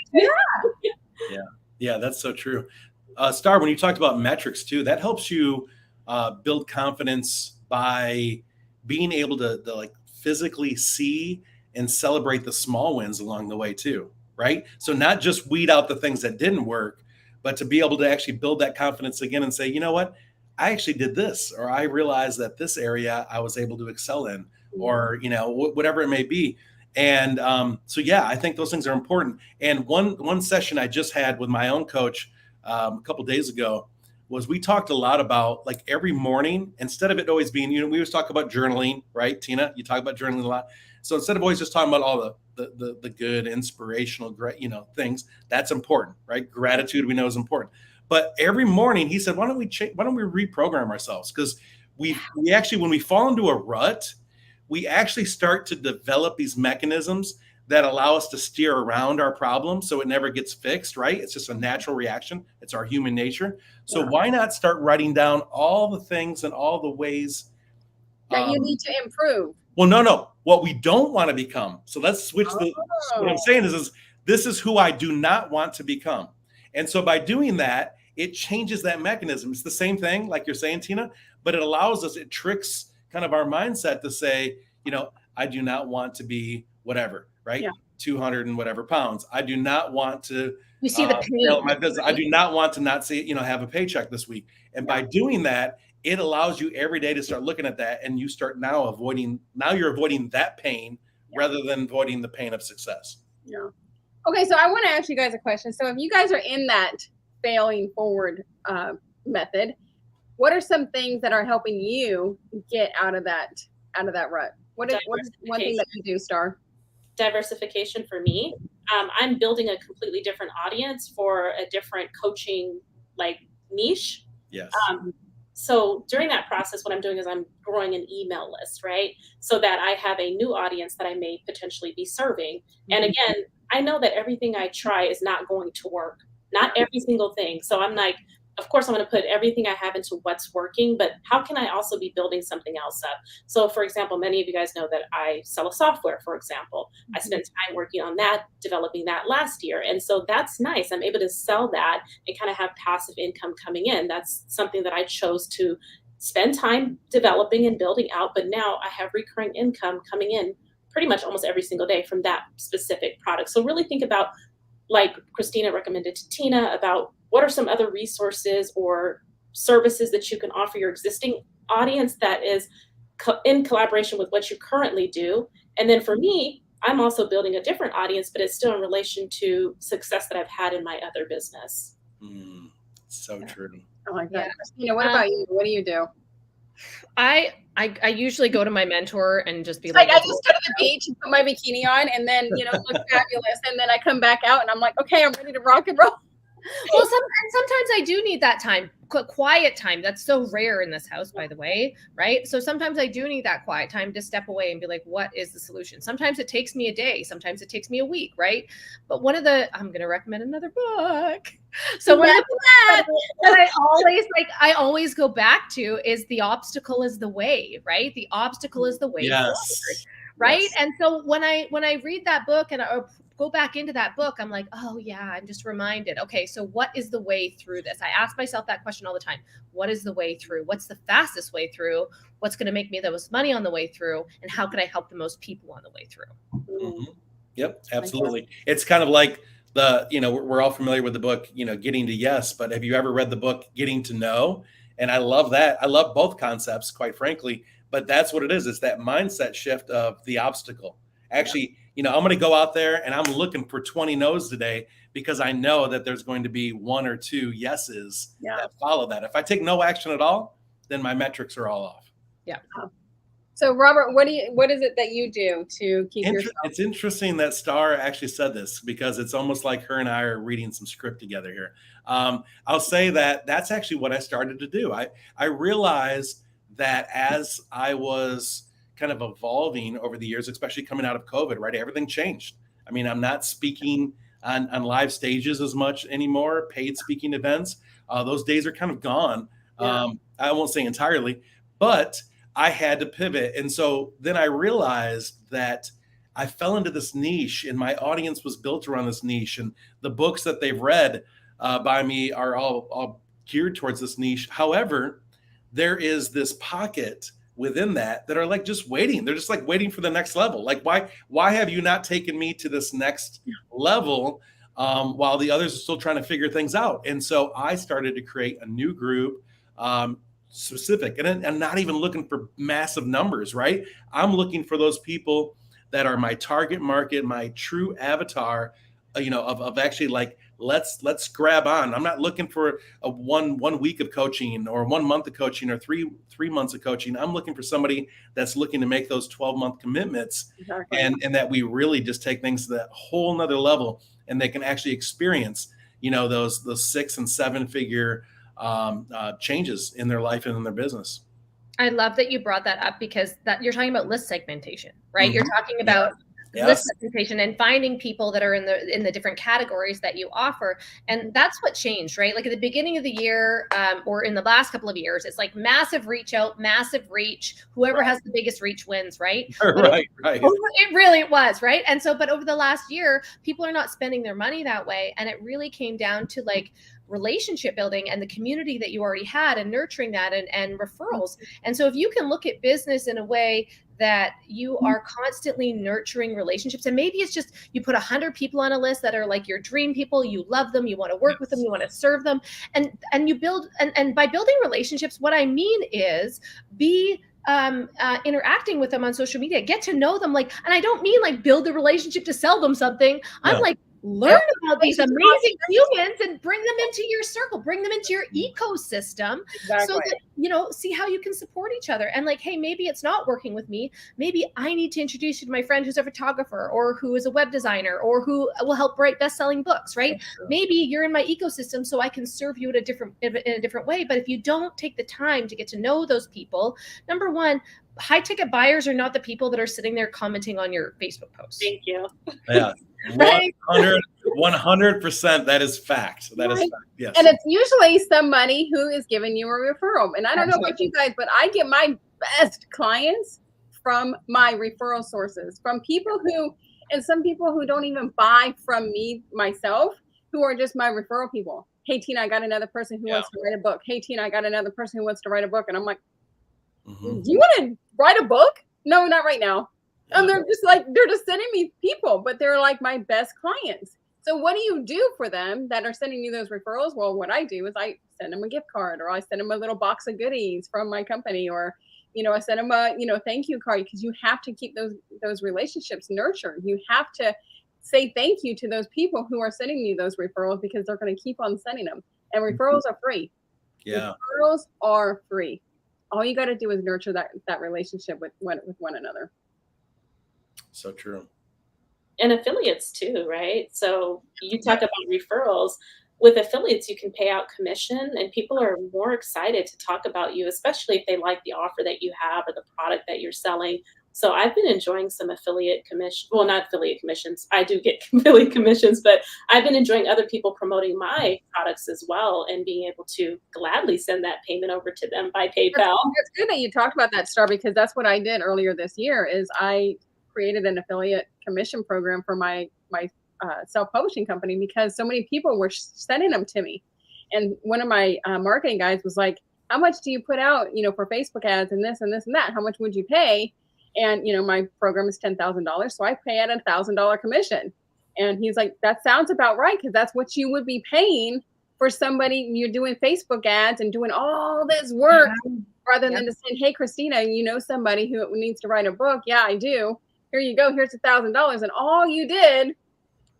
yeah, that's so true. Star, when you talked about metrics too, that helps you build confidence by being able to like physically see and celebrate the small wins along the way too, right? So not just weed out the things that didn't work, but to be able to actually build that confidence again and say, you know what? I actually did this, or I realized that this area I was able to excel in, or, whatever it may be. And so, yeah, I think those things are important. And one session I just had with my own coach a couple days ago was we talked a lot about like every morning, instead of it always being, we always talk about journaling, right? Tina, you talk about journaling a lot. So instead of always just talking about all the good, inspirational, things, that's important, right? Gratitude we know is important. But every morning he said, why don't we reprogram ourselves? Because we actually, when we fall into a rut, we actually start to develop these mechanisms that allow us to steer around our problem so it never gets fixed, right? It's just a natural reaction. It's our human nature. So why not start writing down all the things and all the ways that you need to improve? Well, no, what we don't want to become. So let's switch what I'm saying is this is who I do not want to become. And so by doing that, it changes that mechanism. It's the same thing, like you're saying, Tina, but it allows us, it tricks kind of our mindset to say, I do not want to be whatever, right? Yeah. 200 and whatever pounds. I do not want to You see the pain. my business. I do not want to not see, have a paycheck this week. And by doing that, it allows you every day to start looking at that, and you start now you're avoiding that pain rather than avoiding the pain of success. Yeah. Okay, so I want to ask you guys a question. So if you guys are in that failing forward method, what are some things that are helping you get out of that rut? What is one thing that you do, Star? Diversification for me. I'm building a completely different audience for a different coaching niche. Yes. So during that process, what I'm doing is I'm growing an email list, right? So that I have a new audience that I may potentially be serving. And again, I know that everything I try is not going to work, not every single thing. So I'm like, of course, I'm going to put everything I have into what's working, but how can I also be building something else up? So for example, many of you guys know that I sell a software, for example. I spent time working on that, developing that last year. And so that's nice. I'm able to sell that and kind of have passive income coming in. That's something that I chose to spend time developing and building out. But now I have recurring income coming in pretty much almost every single day from that specific product. So really think about, like Christina recommended to Tina, about what are some other resources or services that you can offer your existing audience that is in collaboration with what you currently do. And then for me, I'm also building a different audience, but it's still in relation to success that I've had in my other business. So true. I like that. Christina, what about you? What do you do? I usually go to my mentor and just be I just go to the beach and put my bikini on and then, look fabulous. And then I come back out and I'm like, okay, I'm ready to rock and roll. Well, sometimes I do need that time, quiet time. That's so rare in this house, by the way, right? So sometimes I do need that quiet time to step away and be like, what is the solution? Sometimes it takes me a day. Sometimes it takes me a week, right? But I'm going to recommend another book. So one of the books that I always go back to is The Obstacle is the Way, right? The obstacle is the way forward, right? Yes. And so when I read that book and I go back into that book, I'm like, oh yeah, I'm just reminded. Okay, so what is the way through this? I ask myself that question all the time. What is the way through? What's the fastest way through? What's going to make me the most money on the way through? And how can I help the most people on the way through? Mm-hmm. Yep, absolutely. It's kind of like we're all familiar with the book, Getting to Yes, but have you ever read the book Getting to Know? And I love that. I love both concepts, quite frankly, but that's what it is. It's that mindset shift of the obstacle. Actually, I'm going to go out there and I'm looking for 20 no's today because I know that there's going to be 1 or 2 yeses that follow that. If I take no action at all, then my metrics are all off. Yeah. So Robert, what is it that you do to keep yourself? It's interesting that Star actually said this because it's almost like her and I are reading some script together here. I'll say that that's actually what I started to do. I realized that as I was kind of evolving over the years, especially coming out of COVID, right? Everything changed. I mean, I'm not speaking on live stages as much anymore, paid speaking events. Those days are kind of gone. I won't say entirely, but I had to pivot. And so then I realized that I fell into this niche and my audience was built around this niche. And the books that they've read by me are all geared towards this niche. However, there is this pocket within that are like just waiting. They're just like waiting for the next level. Like, why have you not taken me to this next level while the others are still trying to figure things out? And so I started to create a new group specific, and I'm not even looking for massive numbers, right? I'm looking for those people that are my target market, my true avatar, of actually like let's grab on. I'm not looking for a one week of coaching or 1 month of coaching or three months of coaching. I'm looking for somebody that's looking to make those 12-month commitments, Exactly. and that we really just take things to that whole nother level, and they can actually experience, those 6 and 7 figure changes in their life and in their business. I love that you brought that up, because that you're talking about list segmentation, right? You're talking about Yes. list segmentation and finding people that are in the different categories that you offer. And that's what changed, right? Like at the beginning of the year, or in the last couple of years, it's like massive reach out, massive reach. Whoever has the biggest reach wins, right? Right. It really was, right? And so, but over the last year, people are not spending their money that way. And it really came down to like relationship building and the community that you already had and nurturing that and referrals. And so if you can look at business in a way that you are constantly nurturing relationships, and maybe it's just you put 100 people on a list that are like your dream people, you love them, you want to work with them, you want to serve them, and you build, and by building relationships, what I mean is be interacting with them on social media, get to know them, like, and I don't mean like build a relationship to sell them something. I'm like, learn about these amazing humans and bring them into your circle, bring them into your ecosystem, so that, see how you can support each other. And like, hey, maybe it's not working with me. Maybe I need to introduce you to my friend who's a photographer or who is a web designer or who will help write best-selling books, right? Maybe you're in my ecosystem so I can serve you in a different way. But if you don't take the time to get to know those people, number one, high ticket buyers are not the people that are sitting there commenting on your Facebook posts. Thank you. Yeah. Right? 100%. That is fact. That is fact. Yes. And it's usually somebody who is giving you a referral. And I don't know about you guys, but I get my best clients from my referral sources, from people who, and some people who don't even buy from me myself, who are just my referral people. Hey, Tina, I got another person who wants to write a book. Hey, Tina, I got another person who wants to write a book. And I'm like, do you want to write a book? No, not right now. And they're just sending me people, but they're like my best clients. So what do you do for them that are sending you those referrals? Well, what I do is I send them a gift card, or I send them a little box of goodies from my company, or, I send them a, thank you card, because you have to keep those relationships nurtured. You have to say thank you to those people who are sending you those referrals, because they're going to keep on sending them. And referrals are free. Yeah. Referrals are free. All you got to do is nurture that relationship with one another. So true. And affiliates too, right? So you talk about referrals. With affiliates, you can pay out commission, and people are more excited to talk about you, especially if they like the offer that you have or the product that you're selling. So I've been enjoying some affiliate commission. Well, not affiliate commissions. I do get affiliate commissions, but I've been enjoying other people promoting my products as well, and being able to gladly send that payment over to them by PayPal. It's good that you talked about that, Star, because that's what I did earlier this year. Is I created an affiliate commission program for my self-publishing company, because so many people were sending them to me. And one of my marketing guys was like, how much do you put out, for Facebook ads and this and this and that? How much would you pay? And, my program is $10,000. So I pay at $1,000 commission. And he's like, that sounds about right, because that's what you would be paying for somebody. You're doing Facebook ads and doing all this work rather than just saying, hey, Christina, somebody who needs to write a book. Yeah, I do. Here you go. Here's $1,000. And all you did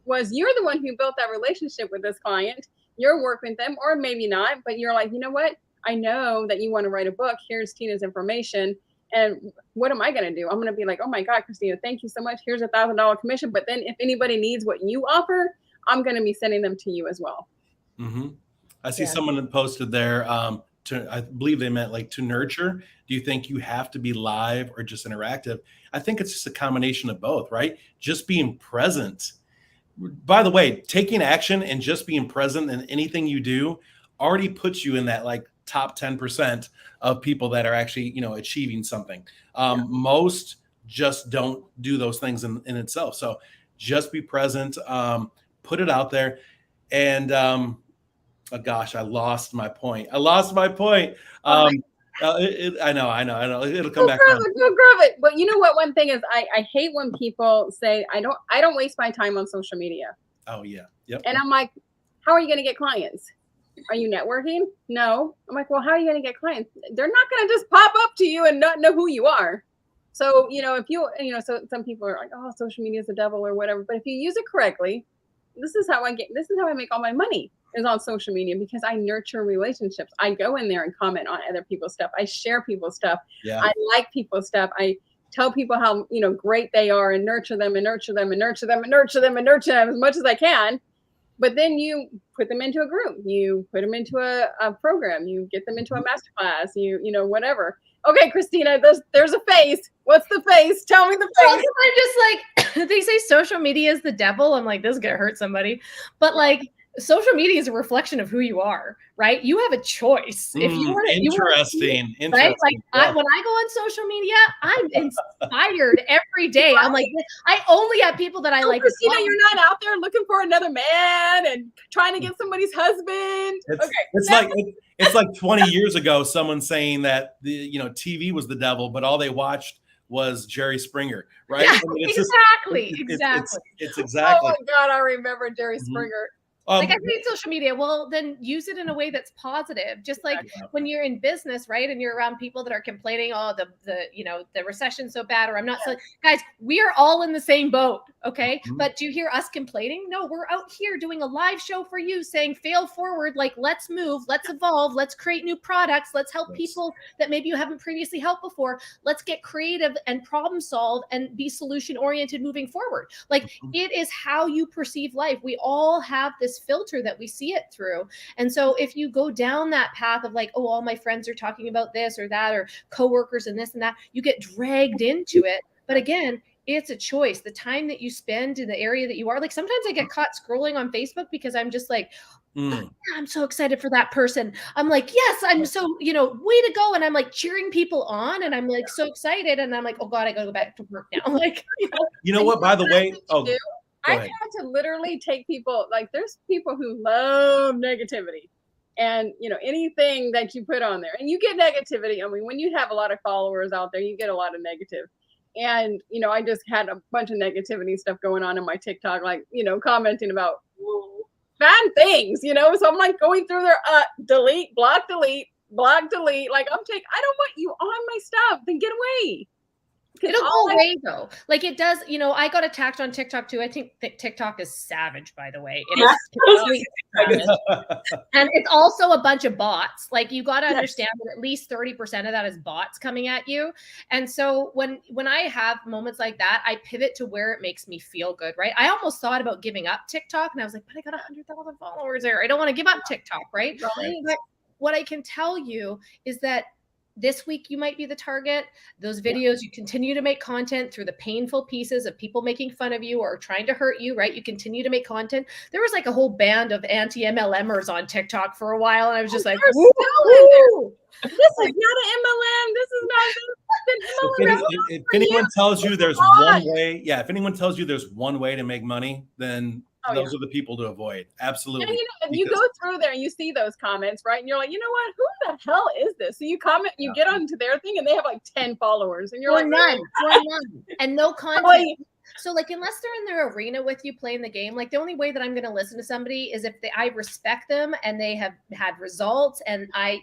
was, you're the one who built that relationship with this client. You're working with them, or maybe not, but you're like, you know what? I know that you want to write a book. Here's Tina's information. And what am I going to do? I'm going to be like, oh my God, Christina, thank you so much. Here's $1,000 commission. But then if anybody needs what you offer, I'm going to be sending them to you as well. Mm-hmm. I see someone posted there, I believe they meant like to nurture. Do you think you have to be live or just interactive? I think it's just a combination of both, right? Just being present. By the way, taking action and just being present in anything you do already puts you in that like top 10% of people that are actually, achieving something. Most just don't do those things in itself. So just be present, put it out there. And oh gosh, I lost my point. I know. It'll come back. Go grab it. But you know what? One thing is, I hate when people say, I don't waste my time on social media. Oh yeah. Yep. And I'm like, how are you going to get clients? Are you networking? No. I'm like, well, how are you going to get clients? They're not going to just pop up to you and not know who you are. So, if so some people are like, oh, social media is the devil or whatever. But if you use it correctly, this is how I make all my money, is on social media, because I nurture relationships. I go in there and comment on other people's stuff. I share people's stuff. Yeah. I like people's stuff. I tell people how, great they are, and nurture them and nurture them and nurture them and nurture them and nurture them as much as I can. But then you put them into a group, you put them into a program, you get them into a masterclass, whatever. Okay, Christina, there's a face. What's the face? Tell me the face. I'm just like, they say social media is the devil. I'm like, this is gonna hurt somebody. But like, social media is a reflection of who you are, right? You have a choice. If you want to, interesting. Right? Like when I go on social media, I'm inspired every day. I'm like, I only have people that I like. Christina, you're not out there looking for another man and trying to get somebody's husband. It's like 20 years ago, someone saying that TV was the devil, but all they watched was Jerry Springer, right? Yeah, I mean, exactly. It's exactly. Oh my God, I remember Jerry Springer. Like, I hate social media. Well, then use it in a way that's positive. Just like when you're in business, right? And you're around people that are complaining, oh, the recession's so bad, or I'm not so. Guys, we are all in the same boat, okay? But do you hear us complaining? No, we're out here doing a live show for you, saying fail forward, like let's move, let's evolve, let's create new products, let's help people that maybe you haven't previously helped before. Let's get creative and problem solve and be solution oriented moving forward. Like, it is how you perceive life. We all have this filter that we see it through. And so if you go down that path of like, oh, all my friends are talking about this or that, or coworkers and this and that, you get dragged into it. But again, it's a choice. The time that you spend in the area that you are, like, sometimes I get caught scrolling on Facebook because I'm just like, oh, I'm so excited for that person. I'm like, yes, I'm so, way to go. And I'm like cheering people on, and I'm like so excited. And I'm like, oh God, I gotta go back to work now. Like, you know what, by the way, I've had to literally take people, like, there's people who love negativity, and anything that you put on there, and you get negativity. I mean, when you have a lot of followers out there, you get a lot of negative. And I just had a bunch of negativity stuff going on in my TikTok, like commenting about bad things, so I'm like going through there, delete, block, delete, block, delete. Like, I don't want you on my stuff, then get away. It'll go away though. Like, it does, I got attacked on TikTok too. I think that TikTok is savage, by the way. It is and it's also a bunch of bots. Like, you got to understand that at least 30% of that is bots coming at you. And so when I have moments like that, I pivot to where it makes me feel good, right? I almost thought about giving up TikTok, and I was like, but I got 100,000 followers there. I don't want to give up TikTok, right? But what I can tell you is that this week you might be the target. Those videos, you continue to make content through the painful pieces of people making fun of you or trying to hurt you, right? You continue to make content. There was like a whole band of anti-MLMers on TikTok for a while, and I was just like, woo. This is not an MLM. This is not an MLM. If anyone tells you there's one way, if anyone tells you there's one way to make money, then those are the people to avoid. Absolutely. And you go through there and you see those comments, right? And you're like, you know what? Who the hell is this? So you comment, you get onto their thing, and they have like 10 followers, and you're like, none, and no content. So like, unless they're in their arena with you playing the game, like, the only way that I'm going to listen to somebody is if I respect them and they have had results, and I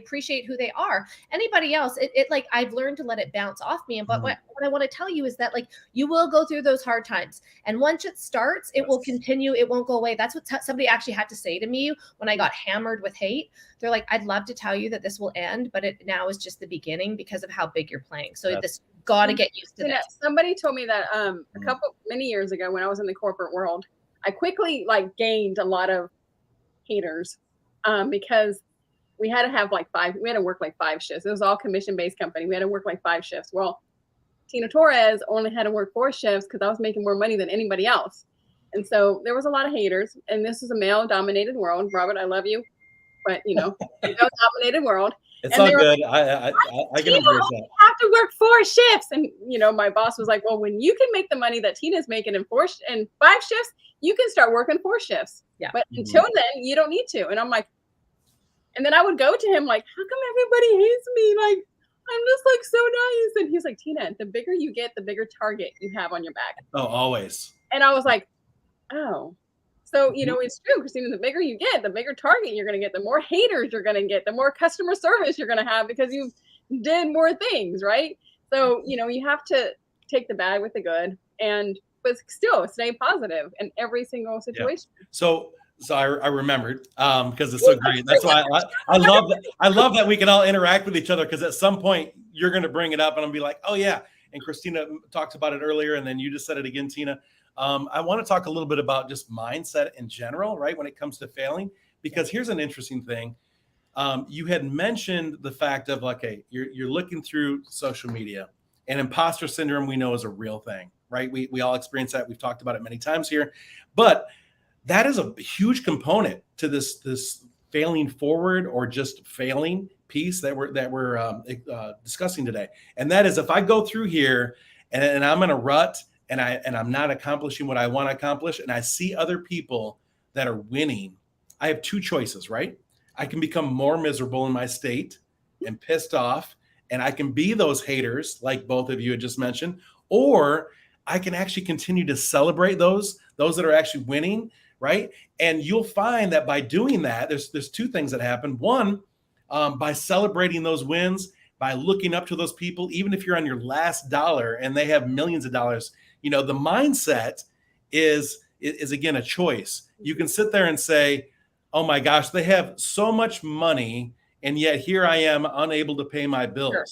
appreciate who they are. Anybody else, it like, I've learned to let it bounce off me. But what I want to tell you is that, like, you will go through those hard times, and once it starts, it will continue. It won't go away. That's what somebody actually had to say to me when I got hammered with hate. They're like, I'd love to tell you that this will end, but it now is just the beginning because of how big you're playing. So this got to get used to that. Somebody told me that many years ago, when I was in the corporate world, I quickly gained a lot of haters because we had to work like 5 shifts. It was all commission-based company. We had to work like 5 shifts. Well, Tina Torres only had to work 4 shifts because I was making more money than anybody else. And so there was a lot of haters, and this is a male-dominated world. Robert, I love you, but male-dominated world. It's all good. I can embrace that. You have to work 4 shifts. And, my boss was like, well, when you can make the money that Tina's making in 5 shifts, you can start working 4 shifts. Yeah. But until then, you don't need to. And I'm like, and then I would go to him like, how come everybody hates me? Like, I'm just like so nice. And he's like, Tina, the bigger you get, the bigger target you have on your back. Oh, always. And I was like, oh. So, it's true, Christina, the bigger you get, the bigger target you're going to get, the more haters you're going to get, the more customer service you're going to have because you did more things, right? So, you have to take the bad with the good. And but still stay positive in every single situation. So I remembered because it's so great. That's why I love that. I love that we can all interact with each other, because at some point you're going to bring it up and I'll be like, oh yeah. And Christina talked about it earlier, and then you just said it again, Tina. I want to talk a little bit about just mindset in general, right? When it comes to failing, because here's an interesting thing. You had mentioned the fact of like, hey, you're looking through social media, and imposter syndrome we know is a real thing, right? We all experience that. We've talked about it many times here, but that is a huge component to this failing forward or just failing piece that we're discussing today. And that is, if I go through here and I'm in a rut and I'm not accomplishing what I want to accomplish, and I see other people that are winning, I have two choices, right? I can become more miserable in my state and pissed off, and I can be those haters like both of you had just mentioned, or I can actually continue to celebrate those that are actually winning, right? And you'll find that by doing that, there's two things that happen. One, by celebrating those wins, by looking up to those people, even if you're on your last dollar and they have millions of dollars, the mindset is again a choice. You can sit there and say, oh my gosh, they have so much money, and yet here I am unable to pay my bills. Sure.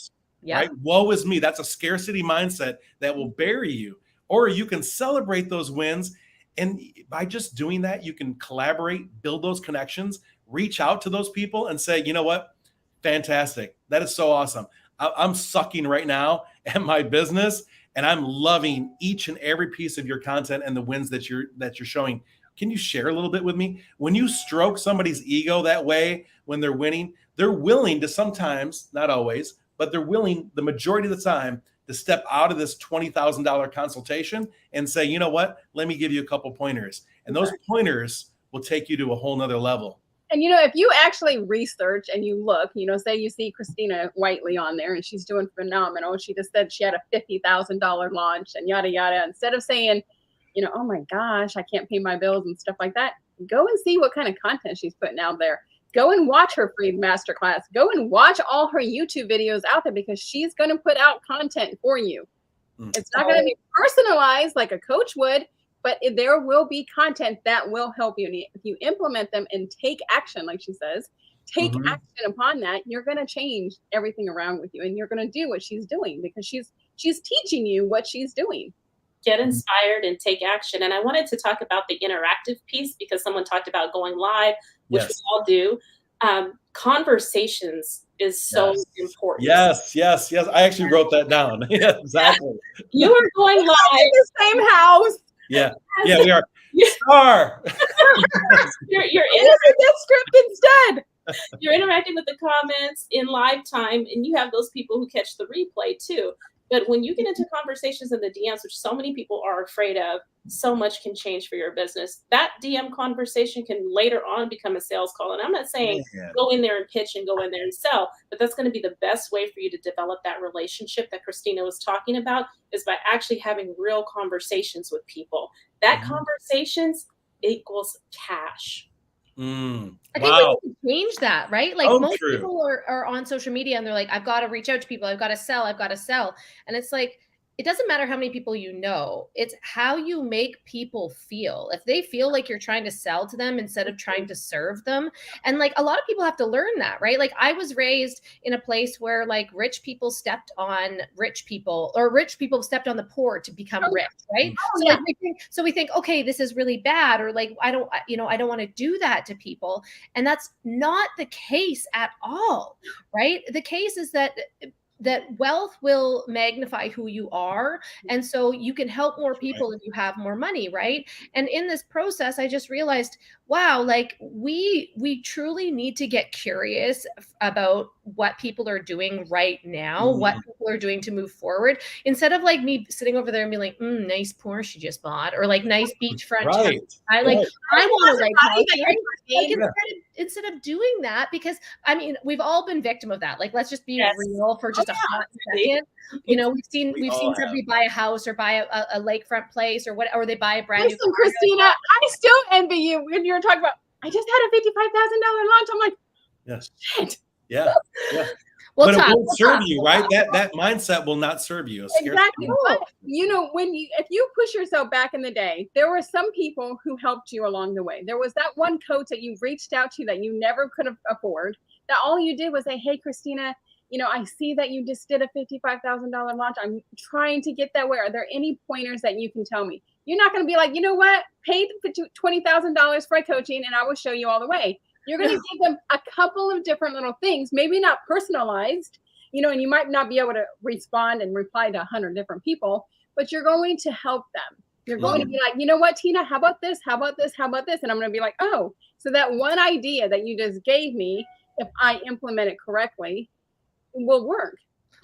Yeah. Right? Woe is me. That's a scarcity mindset that will bury you. Or you can celebrate those wins. And by just doing that, you can collaborate, build those connections, reach out to those people and say, you know what? Fantastic. That is so awesome. I'm sucking right now at my business, and I'm loving each and every piece of your content and the wins that you're showing. Can you share a little bit with me? When you stroke somebody's ego that way, when they're winning, they're willing to sometimes, not always, but they're willing the majority of the time to step out of this $20,000 consultation and say, you know what, let me give you a couple pointers. And those pointers will take you to a whole nother level. And, if you actually research and you look, say you see Christina Whiteley on there and she's doing phenomenal. She just said she had a $50,000 launch and yada, yada. Instead of saying, oh my gosh, I can't pay my bills and stuff like that, go and see what kind of content she's putting out there. Go and watch her free masterclass. Go and watch all her YouTube videos out there, because she's going to put out content for you. It's not going to be personalized like a coach would, but there will be content that will help you. And if you implement them and take action, like she says, take action upon that, you're going to change everything around with you. And you're going to do what she's doing, because she's teaching you what she's doing. Get inspired and take action. And I wanted to talk about the interactive piece, because someone talked about going live, which we all do. Conversations is so important. Yes. I actually wrote that down. Yeah, exactly. You are going live in the same house. Yeah, we are. Star. You're that script instead. You're interacting with the comments in live time, and you have those people who catch the replay too. But when you get into conversations in the DMs, which so many people are afraid of, so much can change for your business. That DM conversation can later on become a sales call. And I'm not saying go in there and pitch and go in there and sell, but that's going to be the best way for you to develop that relationship that Christina was talking about, is by actually having real conversations with people. That conversations equals cash. I think we need to change that, right? Like most people are on social media and they're like, I've got to reach out to people. I've got to sell. And it's like, it doesn't matter how many people you know. It's how you make people feel. If they feel like you're trying to sell to them instead of trying to serve them. And like a lot of people have to learn that, right? Like I was raised in a place where like rich people stepped on rich people, or rich people stepped on the poor to become rich, right? So we think, okay, this is really bad, or like, I don't want to do that to people. And that's not the case at all, right? The case is that wealth will magnify who you are. And so you can help more people if you have more money, right? And in this process, I just realized, wow, like we truly need to get curious about what people are doing right now, what people are doing to move forward, instead of like me sitting over there and being like, nice Porsche you just bought, or like nice beachfront. I want to like instead of doing that, because I mean, we've all been victim of that. Like, let's just be real for just a hot second. We've seen somebody buy a house or buy a lakefront place or they buy a brand new car. Christina, I still envy you when you're talking about, I just had a $55,000 launch. I'm like, yes. Shit. Yeah. We'll but it talk. won't We'll serve talk. you, right? That mindset will not serve you. A scarcity Exactly. mindset. But you know, if you push yourself back in the day, there were some people who helped you along the way. There was that one coach that you reached out to that you never could have afford. That all you did was say, "Hey, Christina, you know, I see that you just did a $55,000 launch. I'm trying to get that way. Are there any pointers that you can tell me?" You're not going to be like, you know what, pay $20,000 for coaching, and I will show you all the way. You're going to give them a couple of different little things, maybe not personalized, you know, and you might not be able to respond and reply to 100 different people, but you're going to help them. You're going to be like, you know what, Tina, how about this? How about this? How about this? And I'm going to be like, oh, so that one idea that you just gave me, if I implement it correctly, will work.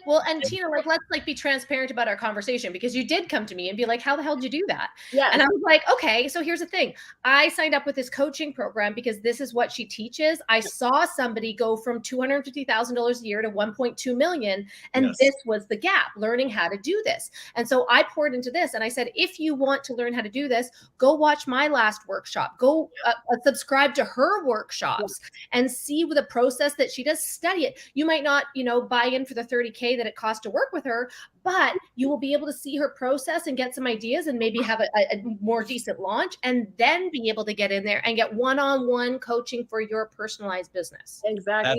Well, and Tina, like, let's like be transparent about our conversation, because you did come to me and be like, how the hell did you do that? Yeah. And I was like, okay, so here's the thing. I signed up with this coaching program because this is what she teaches. I saw somebody go from $250,000 a year to 1.2 million. And Yes. this was the gap, learning how to do this. And so I poured into this and I said, if you want to learn how to do this, go watch my last workshop, go subscribe to her workshops and see the process that she does. Study it. You might not, you know, buy in for the 30K that it costs to work with her, but you will be able to see her process and get some ideas and maybe have a more decent launch, and then be able to get in there and get one-on-one coaching for your personalized business. Exactly.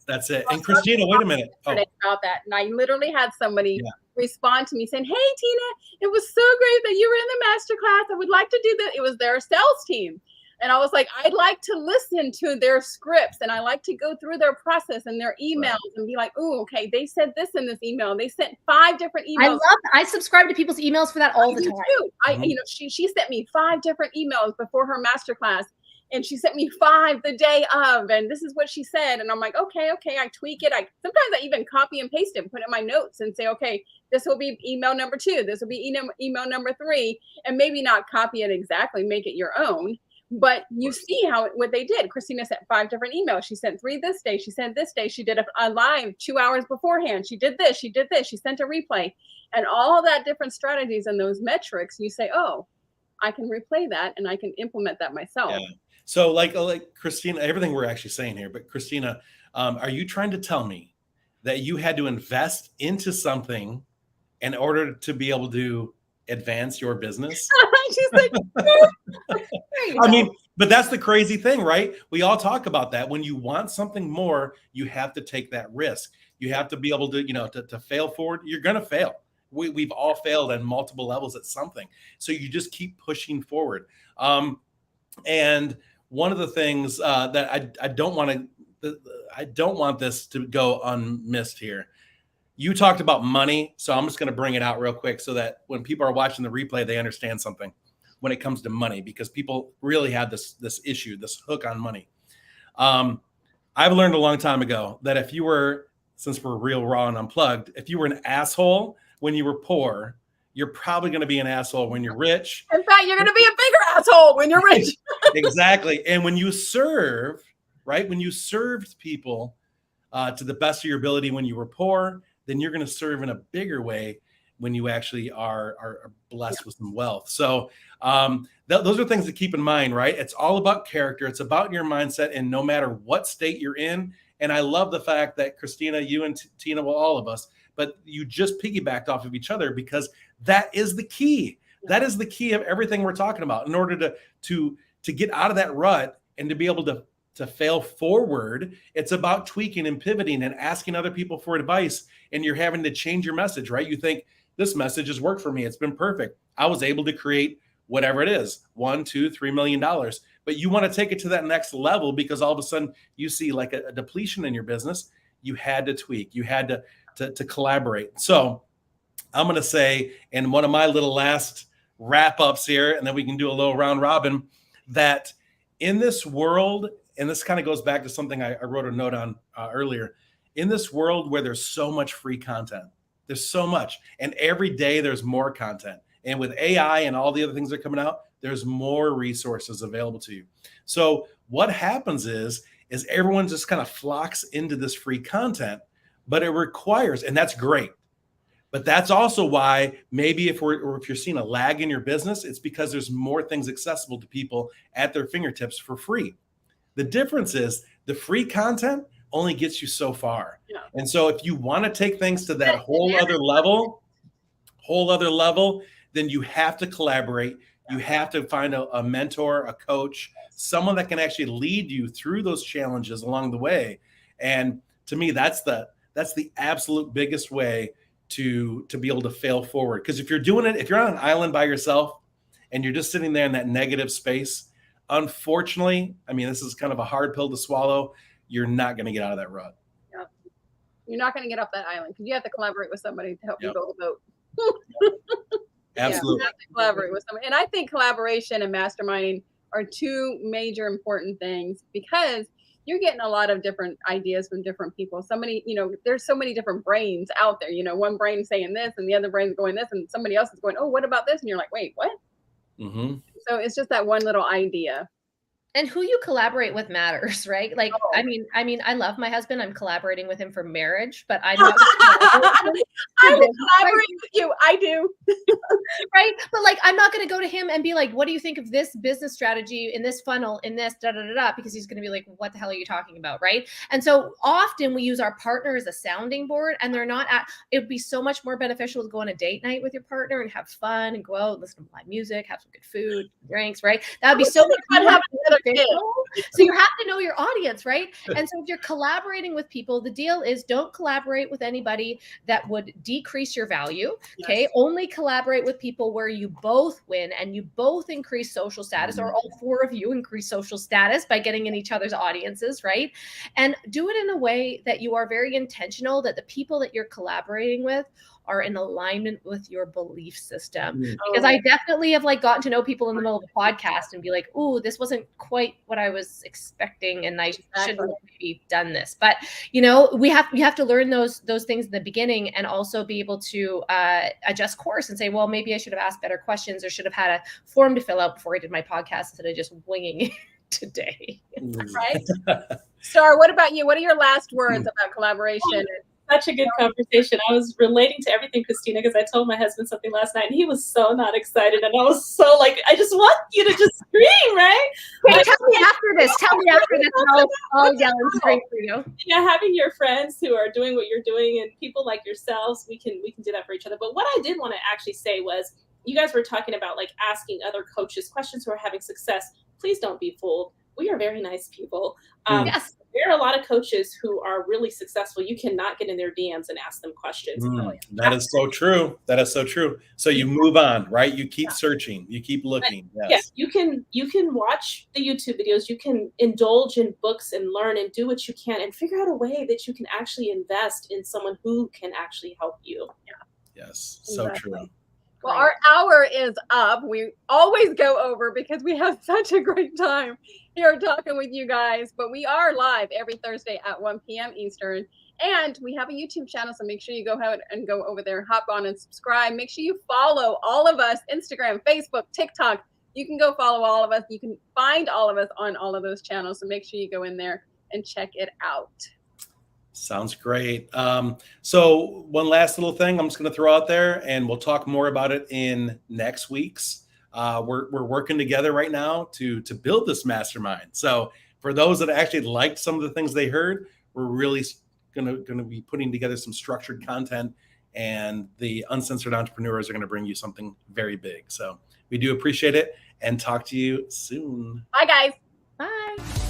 That's it. And Christina, wait a minute. Oh, About that, and I literally had somebody Yeah. respond to me saying, "Hey, Tina, it was so great that you were in the masterclass. I would like to do that." It was their sales team. And I was like, I'd like to listen to their scripts, and I like to go through their process and their emails and be like, oh, okay, they said this in this email. They sent 5 different emails. I subscribe to people's emails for that all the do time. too. You know, she sent me 5 different emails before her masterclass, and she sent me 5 the day of, and this is what she said. And I'm like, okay, I tweak it. Sometimes I even copy and paste it and put it in my notes and say, okay, this will be email number 2. This will be email number 3, and maybe not copy it exactly, make it your own. But you see what they did. Christina sent 5 different emails. She sent 3 this day. She sent this day. She did a live 2 hours beforehand. She did this. She did this. She sent a replay. And all that different strategies and those metrics, you say, oh, I can replay that and I can implement that myself. Yeah. So like Christina, everything we're actually saying here, but Christina, are you trying to tell me that you had to invest into something in order to be able to advance your business? She's like, I mean, but that's the crazy thing, right? We all talk about that. When you want something more, you have to take that risk. You have to be able to, you know, to fail forward. You're going to fail. We've all failed at multiple levels at something. So you just keep pushing forward. And one of the things that I don't want this to go unmissed here. You talked about money, so I'm just going to bring it out real quick so that when people are watching the replay, they understand something when it comes to money, because people really have this issue, this hook on money. I've learned a long time ago that if you were, since we're real, raw, and unplugged, if you were an asshole when you were poor, you're probably going to be an asshole when you're rich. in fact, you're going to be a bigger asshole when you're rich. Exactly. And when you serve, right, when you served people to the best of your ability when you were poor, then you're going to serve in a bigger way when you actually are blessed with some wealth. So those are things to keep in mind, right? It's all about character. It's about your mindset, and no matter what state you're in. And I love the fact that Christina, you and Tina, well, all of us, but you just piggybacked off of each other, because that is the key. That is the key of everything we're talking about. In order to get out of that rut and to be able to fail forward, it's about tweaking and pivoting and asking other people for advice. And you're having to change your message, right? You think, this message has worked for me. It's been perfect. I was able to create whatever it is, $1, $2, $3 million. But you want to take it to that next level, because all of a sudden you see like a depletion in your business. You had to tweak. You had to collaborate. So I'm going to say, in one of my little last wrap ups here, and then we can do a little round robin, that in this world, and this kind of goes back to something I wrote a note on earlier, in this world where there's so much free content, there's so much, and every day there's more content. And with AI and all the other things that are coming out, there's more resources available to you. So what happens is everyone just kind of flocks into this free content, but it requires, and that's great. But that's also why maybe if you're seeing a lag in your business, it's because there's more things accessible to people at their fingertips for free. The difference is the free content only gets you so far. Yeah. And so if you want to take things to that whole other level, then you have to collaborate. You have to find a mentor, a coach, someone that can actually lead you through those challenges along the way. And to me, that's the absolute biggest way to be able to fail forward. Because if you're on an island by yourself and you're just sitting there in that negative space, unfortunately, I mean, this is kind of a hard pill to swallow. You're not going to get out of that rut. Yep. You're not going to get off that island because you have to collaborate with somebody to help you build a boat. Absolutely. You have to collaborate with somebody. And I think collaboration and masterminding are two major important things because you're getting a lot of different ideas from different people. There's so many different brains out there. One brain saying this and the other brain's going this, and somebody else is going, oh, what about this? And you're like, wait, what? Mm-hmm. So it's just that one little idea. And who you collaborate with matters, right? Like, I mean, I love my husband. I'm collaborating with him for marriage, but I'm not. I will collaborate with you. I do. Right. But like, I'm not going to go to him and be like, what do you think of this business strategy in this funnel, in this because he's going to be like, what the hell are you talking about? Right. And so often we use our partner as a sounding board, and it would be so much more beneficial to go on a date night with your partner and have fun and go out and listen to live music, have some good food, drinks, right? That would be so much fun having another kid. So you have to know your audience, right? And so if you're collaborating with people, the deal is don't collaborate with anybody that would decrease your value. Okay. Yes. Only collaborate with people where you both win and you both increase social status, or all four of you increase social status by getting in each other's audiences, right? And do it in a way that you are very intentional, that the people that you're collaborating with are in alignment with your belief system. Because I definitely have gotten to know people in the middle of a podcast and be like, "Ooh, this wasn't quite what I was expecting, and I shouldn't have maybe done this." But we have to learn those things in the beginning, and also be able to adjust course and say, "Well, maybe I should have asked better questions, or should have had a form to fill out before I did my podcast instead of just winging it today." Right? Star, what about you? What are your last words about collaboration? Such a good conversation. I was relating to everything, Christina, because I told my husband something last night and he was so not excited. And I was so like, I just want you to just scream, right? Hey, tell me after this. And I'll yell and scream for you. Yeah, having your friends who are doing what you're doing and people like yourselves, we can do that for each other. But what I did want to actually say was, you guys were talking about asking other coaches questions who are having success. Please don't be fooled. We are very nice people. Yes. There are a lot of coaches who are really successful. You cannot get in their DMs and ask them questions. That is so true. That is so true. So you move on, right? You keep searching. You keep looking. Yes. Yeah, you can watch the YouTube videos. You can indulge in books and learn and do what you can and figure out a way that you can actually invest in someone who can actually help you. Yeah. Yes. So true. Well, our hour is up. We always go over because we have such a great time here talking with you guys. But we are live every Thursday at 1 p.m. Eastern. And we have a YouTube channel, so make sure you go ahead and go over there, hop on and subscribe. Make sure you follow all of us, Instagram, Facebook, TikTok. You can go follow all of us. You can find all of us on all of those channels. So make sure you go in there and check it out. Sounds great. So one last little thing I'm just going to throw out there, and we'll talk more about it in next week's. We're working together right now to build this mastermind. So for those that actually liked some of the things they heard, we're really going to be putting together some structured content, and the Uncensored Entrepreneurs are going to bring you something very big. So we do appreciate it, and talk to you soon. Bye, guys. Bye.